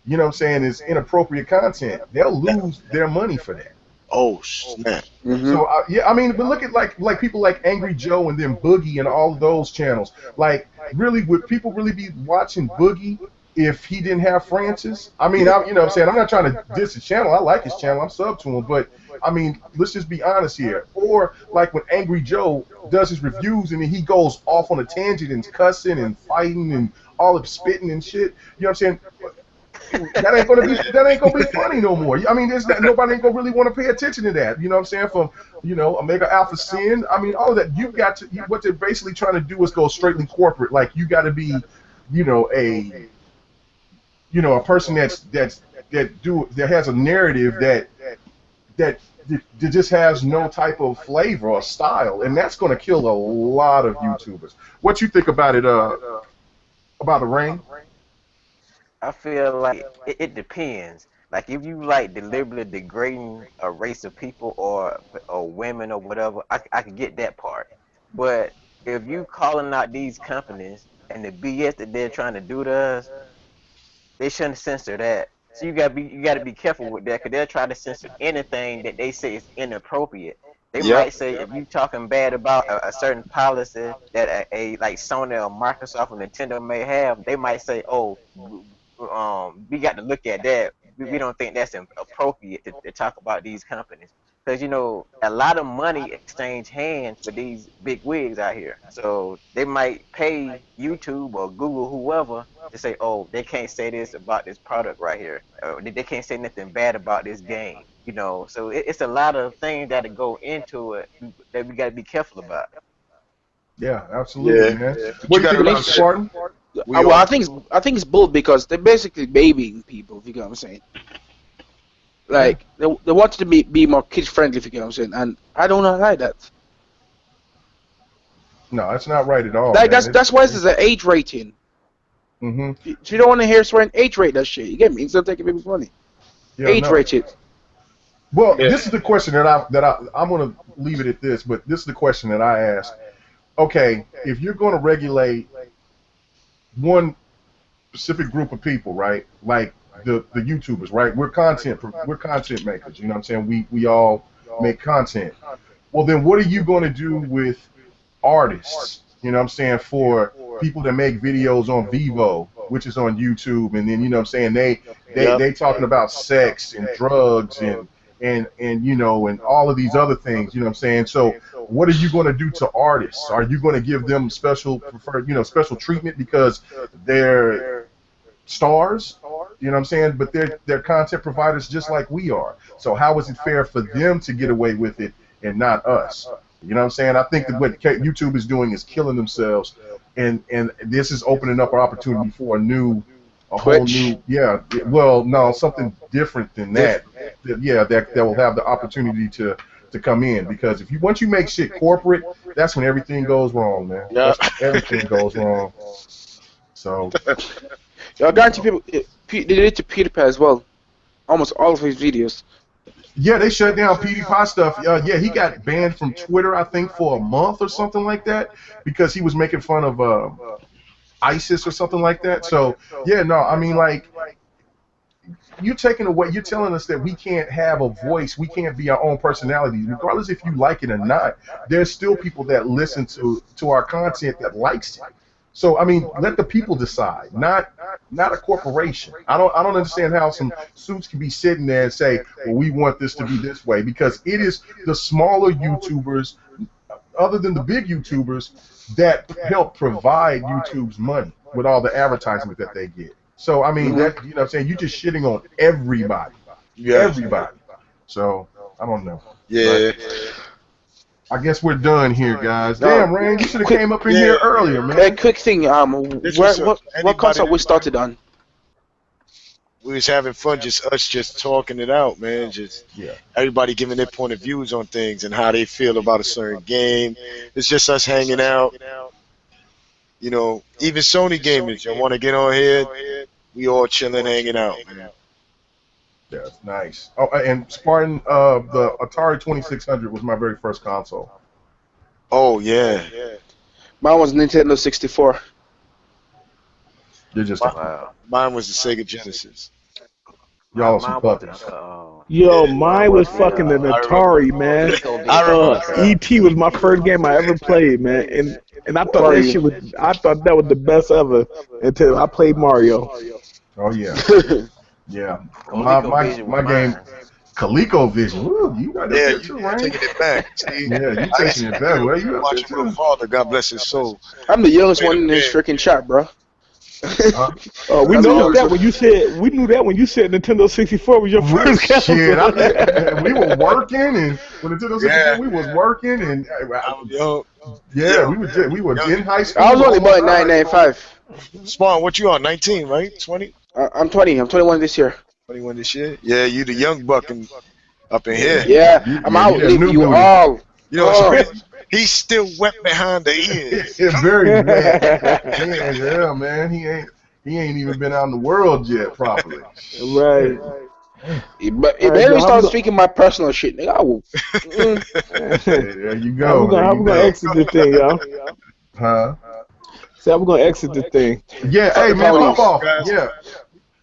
you know what I'm saying, as inappropriate content. They'll lose their money for that. oh snap! Mm-hmm. So yeah, I mean, but look at like people like Angry Joe and then Boogie and all of those channels. Like, really, would people really be watching Boogie if he didn't have Francis? I mean, you know what I'm saying? I'm not trying to diss his channel. I like his channel. I'm sub to him, but I mean, let's just be honest here. Or like when Angry Joe does his reviews and then he goes off on a tangent and cussing and fighting and all of spitting and shit. You know what I'm saying? that ain't gonna be funny no more. I mean, nobody ain't gonna really want to pay attention to that. You know what I'm saying? From Omega Alpha Sin. I mean, all of that. You've got to. What they're basically trying to do is go straightly corporate. Like you got to be, a person that has a narrative that just has no type of flavor or style, and that's going to kill a lot of YouTubers. What you think about it? About the rain? I feel like it depends. Like if you like deliberately degrading a race of people or women or whatever, I can get that part. But if you calling out these companies and the BS that they're trying to do to us, they shouldn't censor that. So you gotta be careful with that because they'll try to censor anything that they say is inappropriate. They Yep. might say if you talking bad about a certain policy that like Sony or Microsoft or Nintendo may have, they might say, oh, we got to look at that. We don't think that's appropriate to talk about these companies because a lot of money exchange hands with these big wigs out here. So they might pay YouTube or Google whoever to say, oh, they can't say this about this product right here. They can't say nothing bad about this game. So it's a lot of things that go into it that we got to be careful about. Yeah, absolutely, Yeah. man. But What you do you gotta think about look it, at Spartan? we Well, all I think it's bull because they're basically babying people. If you get what I'm saying. Like they wanted to be more kid friendly. If you get what I'm saying, and I don't like that. No, it's not right at all, Like man. that's why there's an age rating. Mm-hmm. If you don't want to hear swearing, age rate that shit. You get me? Instead of taking people's money, Yeah, age no. rate it. Well, Yeah. this is the question I'm going to leave it at this, but this is the question that I ask. Okay, if you're going to regulate one specific group of people, right? Like the YouTubers, right? We're content makers. You know what I'm saying? We all make content. Well, then what are you going to do with artists? You know what I'm saying? For people that make videos on Vivo, which is on YouTube, and then what I'm saying Yep. they talking about sex and drugs and all of these other things. You know what I'm saying? So what are you going to do to artists? Are you going to give them special treatment because they're stars? You know what I'm saying? But they're content providers just like we are. So how is it fair for them to get away with it and not us? You know what I'm saying? I think that what YouTube is doing is killing themselves, and this is opening up an opportunity for a whole Twitch. new, yeah. Well, no, something different than that. That will have the opportunity to come in, because once you make shit corporate, that's when everything goes wrong, man. Yep. That's when everything goes wrong. So I guarantee people they did it to PewDiePie as well. Almost all of his videos. yeah, they shut down PewDiePie stuff. Yeah, he got banned from Twitter, I think, for a month or something like that, because he was making fun of ISIS or something like that. So yeah, no, I mean, like, you're taking away, you're telling us that we can't have a voice, we can't be our own personality, regardless if you like it or not. There's still people that listen to our content that likes it. So I mean, let the people decide, not a corporation. I don't understand how some suits can be sitting there and say, well, we want this to be this way, because it is the smaller YouTubers, other than the big YouTubers, that help provide YouTube's money with all the advertisement that they get. So I mean, that, you know what I'm saying, you're just shitting on everybody. Yeah. Everybody. So I don't know. Yeah. I guess we're done here, guys. No, Damn, Rain, you should have came up in here earlier, A man. quick thing. This was What anybody- concert we started on? We was having fun, just talking it out, man. Just Yeah. everybody giving their point of views on things and how they feel about a certain game. It's just us hanging out. Even Sony gamers, you want to get on here? We all chilling, hanging out, man. That's nice. Oh, and Spartan, the Atari 2600 was my very first console. Oh yeah. Mine was Nintendo 64. You're just Wow. Mine was the Sega Genesis. y'all are some Mine wasn't puppies. Yo, Yeah. mine was fucking an Atari, man. E.T. was my first game I ever played, man, and I thought that shit was the best ever until I played Mario. Oh yeah, yeah. ColecoVision My was game, mine. ColecoVision. Woo, you right up Yeah, there you too, right? taking it back. See, Yeah, you I taking it back. Well, you up there watching my too. father, God bless his soul. I'm the youngest one in this freaking chat, bro. We That's a know young that when you said Nintendo 64 was your first Shit, console. we were working, and when Nintendo 64, Yeah, we was working, and I was young. yeah, Yo, we were young. in high I was school, only almost born in out of high school. 1995. Spawn, what you on? 19, right? 20? I'm 20. I'm 21 this year. 21 this year? Yeah, you the young buck up in here. Yeah, I'm You that outlive new you booty. all. You know what's Oh, crazy? He's still wet behind the ears. Very wet. Yeah, man, he ain't even been out in the world yet properly. Right. but All if right, ever Joe. start speaking my personal shit, nigga, I will. There you How we go. There you gonna go. exit this thing, y'all? Huh? See how we gonna exit this thing? Yeah. Fuck Hey, the man, pop police. off. Guys, Yeah.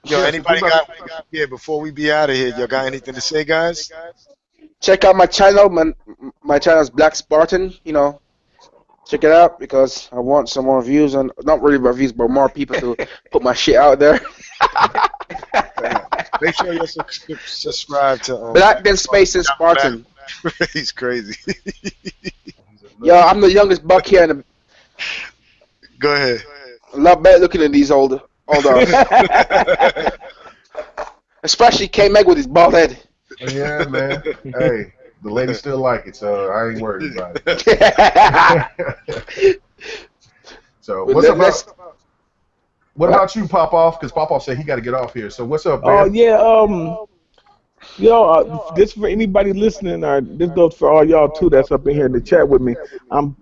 yo, Yes. anybody got, yeah, before we be out of here, y'all got anything to say, guys? Check out my channel. My channel is Black Spartan. You know, check it out because I want some more views and not really reviews, but more people to put my shit out there. Make sure you subscribe to Black then space and Spartan. He's crazy. Yo, I'm the youngest buck here, and Go ahead. a lot better looking than these older. Especially K Meg with his bald head. Yeah, man. Hey, the ladies still like it, so I ain't worried about it. So But what's up? let's- What about you, Pop Off? Because Pop Off said he got to get off here. So what's up, Oh man? yeah. This for anybody listening, or this goes for all y'all too that's up in here in the chat with me. I'm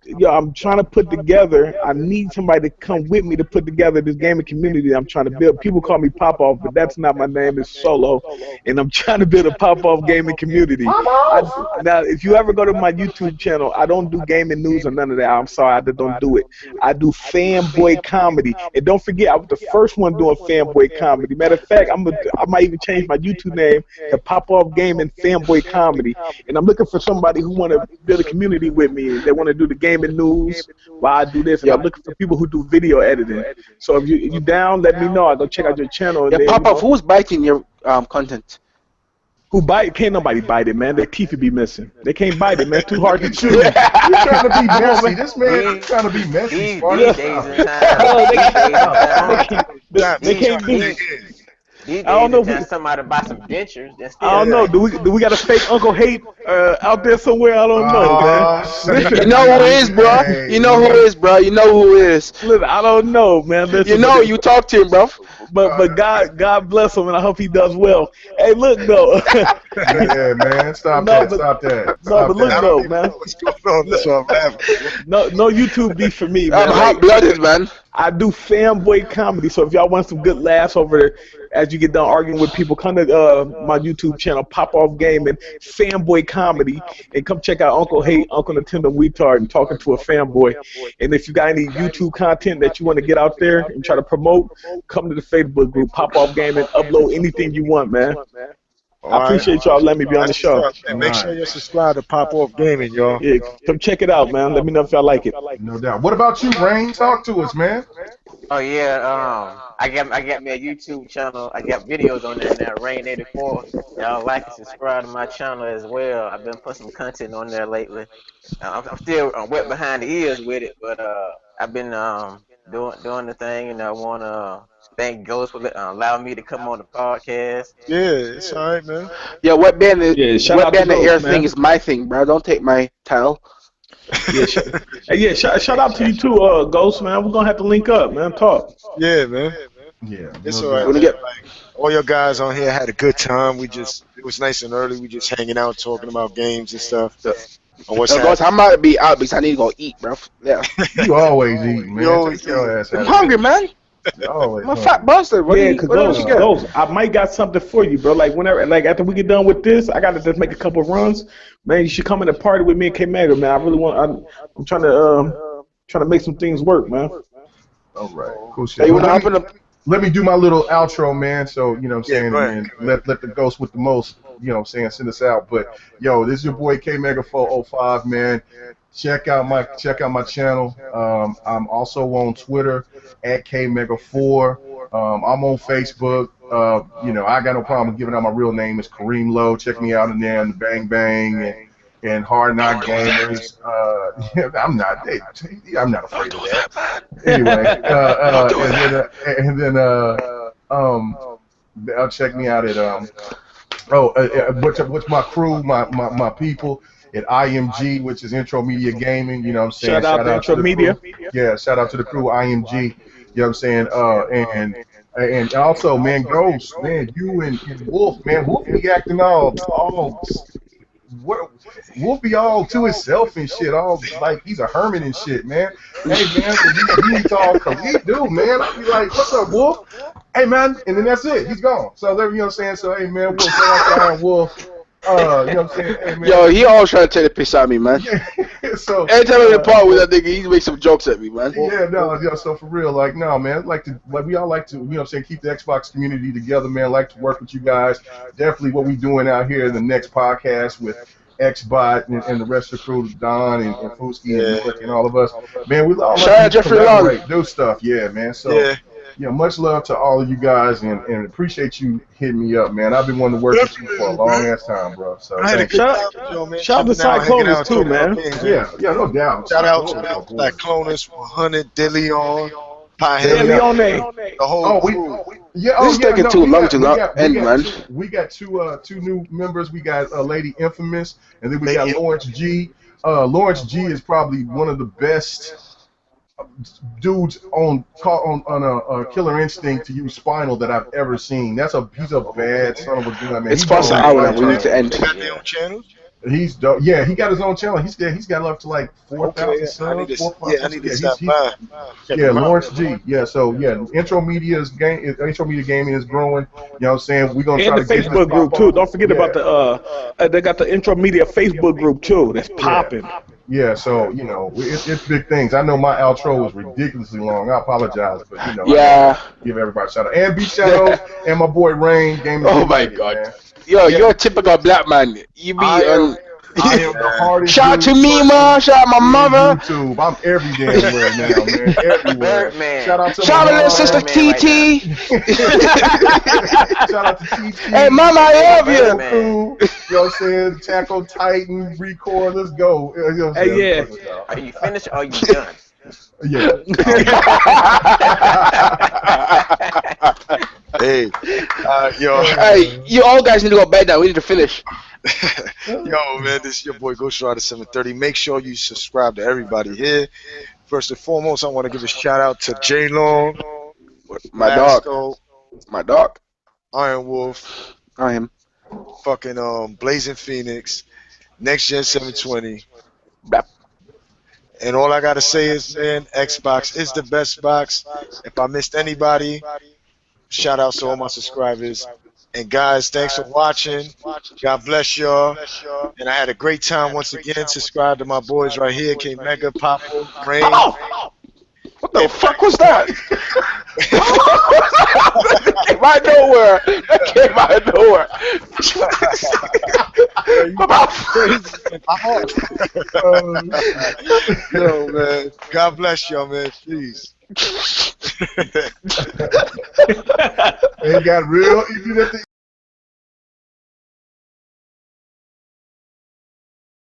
trying to put together. I need somebody to come with me to put together this gaming community I'm trying to build. People call me Pop Off, but that's not my name. It's Solo, and I'm trying to build a Pop Off gaming community. Now, if you ever go to my YouTube channel, I don't do gaming news or none of that. I'm sorry, I just don't do it. I do fanboy comedy, and don't forget, I was the first one doing fanboy comedy. Matter of fact, I might even change my YouTube name to Pop Off Gaming Fanboy Comedy, and I'm looking for somebody who want to build a community with me. They want to do the gaming news while I do this, and I'm looking for people who do video editing. So if you down, let me know. I'll go check out your channel. And Yeah, then, Pop Off, who's biting your content? who bite? Can't nobody bite it, man. Their teeth would be missing. They can't bite it, man. Too hard to chew. You trying to be messy? This man trying to be messy. These Spartan. days in time, They can't do it. these I don't days know in if time, somebody buy some dentures. Then still I don't know. Do we got a fake Uncle Hate out there somewhere? I don't know, man. You know who it is, bro. You know who it is, bro. You know who it is. Listen, I don't know, man. Listen, You know, you talk to him, bro. but God bless him, and I hope he does well. Hey, look though. Yeah, man. Stop No, that. but- Stop that. No, Stop but look that. though, man. What's going on? That's why I'm laughing. No YouTube beef for me, man. I'm Like, hot-blooded, man. I do fanboy comedy, so if y'all want some good laughs over there as you get done arguing with people, come to my YouTube channel, Pop Off Gaming, Fanboy Comedy, and come check out Uncle Hate, Uncle Nintendo Retard, and talking to a fanboy. And if you got any YouTube content that you want to get out there and try to promote, come to the Facebook group, Pop Off Gaming, upload anything you want, man. I appreciate y'all letting me be on the show. And make sure you subscribe to Pop Off Gaming, y'all. Yeah, come check it out, man. Let me know if y'all like it. No doubt. What about you, Rain? Talk to us, man. Oh yeah, I got me a YouTube channel. I got videos on there now. Rain84. Y'all like and subscribe to my channel as well. I've been putting some content on there lately. I'm still wet behind the ears with it, but I've been doing the thing, and I want to thank Ghost for allowing me to come on the podcast. Yeah, it's all right, man. Yeah, wet band, Yeah, shout wet out to band the Ghost, air man. thing is my thing, bro. Don't take my title. Yeah, shout out to you too, Ghost, man. We're gonna have to link up, man. Talk. Yeah, man. Yeah. It's no all right. doubt. Man. Like, all your guys on here had a good time. It was nice and early. We just hanging out, talking about games and stuff. And what's Yo, guys, I happening. might be out because I need to go eat, bro. Yeah, You always eat, man. You always Take your ass I'm out. hungry, man. You always I'm a hungry. fat bastard. What, Yeah, do you, what else you got? Ghost, I might got something for you, bro. Like whenever, like after we get done with this, I gotta just make a couple runs. Man, you should come in and party with me and K Mega, man. I really want. I'm trying to make some things work, man. All right. Cool shit. Hey, you Well, wanna hop in the? let me do my little outro, man. So, you know what I'm saying, go ahead, and let the ghost with the most, you know what I'm saying, send us out. But yo, this is your boy K Mega 405, man. Check out my channel. I'm also on Twitter at K Mega 4. I'm on Facebook. You know, I got no problem giving out my real name. It's Kareem Lowe. Check me out in there in the Bang Bang. And and Hard Knock Gamers. I'm not afraid of that. Anyway, um, check me out at what's my crew, my people at IMG, which is Intro Media Gaming. You know what I'm saying? Shout out to Intro to the crew. Media. Yeah, shout out to the crew IMG. You know what I'm saying? And also, man, Ghost, man, you and Wolf, man, Wolf be acting all what Wolf be all to himself and shit, all like he's a hermit and shit, man. Hey man, he's all Khalid dude, man. I'll be like, what's up, Wolf? Hey man, and then that's it. He's gone. So there, you know what I'm saying? So hey man, Wolf, shout out to Iron Wolf. You know what I'm saying? Hey, man. Yo, he always trying to take the piss out of me, man. So every time I'm in part with that nigga, he make some jokes at me, man. Yeah, no, yeah. So for real, like, no, man. We all like to, you know, what I'm saying, keep the Xbox community together, man. Like to work with you guys. Definitely, what we doing out here in the next podcast with Xbot and the rest of the crew, Don and Fusky and Rick and all of us, man. We all like to collaborate, do stuff, yeah, man. So. Yeah, much love to all of you guys, and appreciate you hitting me up, man. I've been wanting to work with you for a long ass time, bro. So shout out to Cyclonus too, man. Yeah, no doubt. Shout out to Cyclonus 100, DeLeon, DeLeon, the whole crew. This is taking too long to end, man. We got two new members. We got Lady Infamous, and then we got Lawrence G. Lawrence G is probably one of the best dudes on Killer Instinct to use Spinal that I've ever seen. He's a bad son of a gun, man. It's past an hour now. We need to end. They got their own channel? He's dope. Yeah, he got his own channel. He's got up to like 4,000 subs. I need to stop by. Yeah, Lawrence G. Yeah, so yeah, Intro Media Gaming is growing. You know what I'm saying? We're gonna try to get the Facebook group too. Don't forget about the they got the Intro Media Facebook group too. That's popping. Yeah, so you know, it's big things. I know my outro was ridiculously long. I apologize, but you know, yeah, give everybody a shout out. And B Shadows and my boy Rain. Oh my God. Man. Yo, you're a typical black man. You be I am the hardest. Shout out to me, ma. Shout out my mother. YouTube. I'm every damn where now, man. Everywhere. Man. Shout out to my little sister TT. Shout out to TT. Hey, mama, I love you. You know what I'm saying? Tackle Titan, record. Let's go. You know what I'm saying? Yeah. Are you finished or are you done? Yeah. Hey, yo. Hey, you all guys need to go bed now. We need to finish. Yo, man, this is your boy ghostryder 730. Make sure you subscribe to everybody here. First and foremost, I want to give a shout out to J Long, my dog, Iron Wolf, I am fucking Blazing Phoenix, Next Gen 720. Bap. And all I gotta say is, man, Xbox is the best box. If I missed anybody, shout out to all my subscribers. And guys, thanks for watching. God bless y'all. And I had a great time once again. Subscribe to my boys right here, K Mega, Papa, Rain. Oh! What the fuck was that? That came out of nowhere. That came out of nowhere. Yo, man. God bless y'all, man. Please. It got real easy at the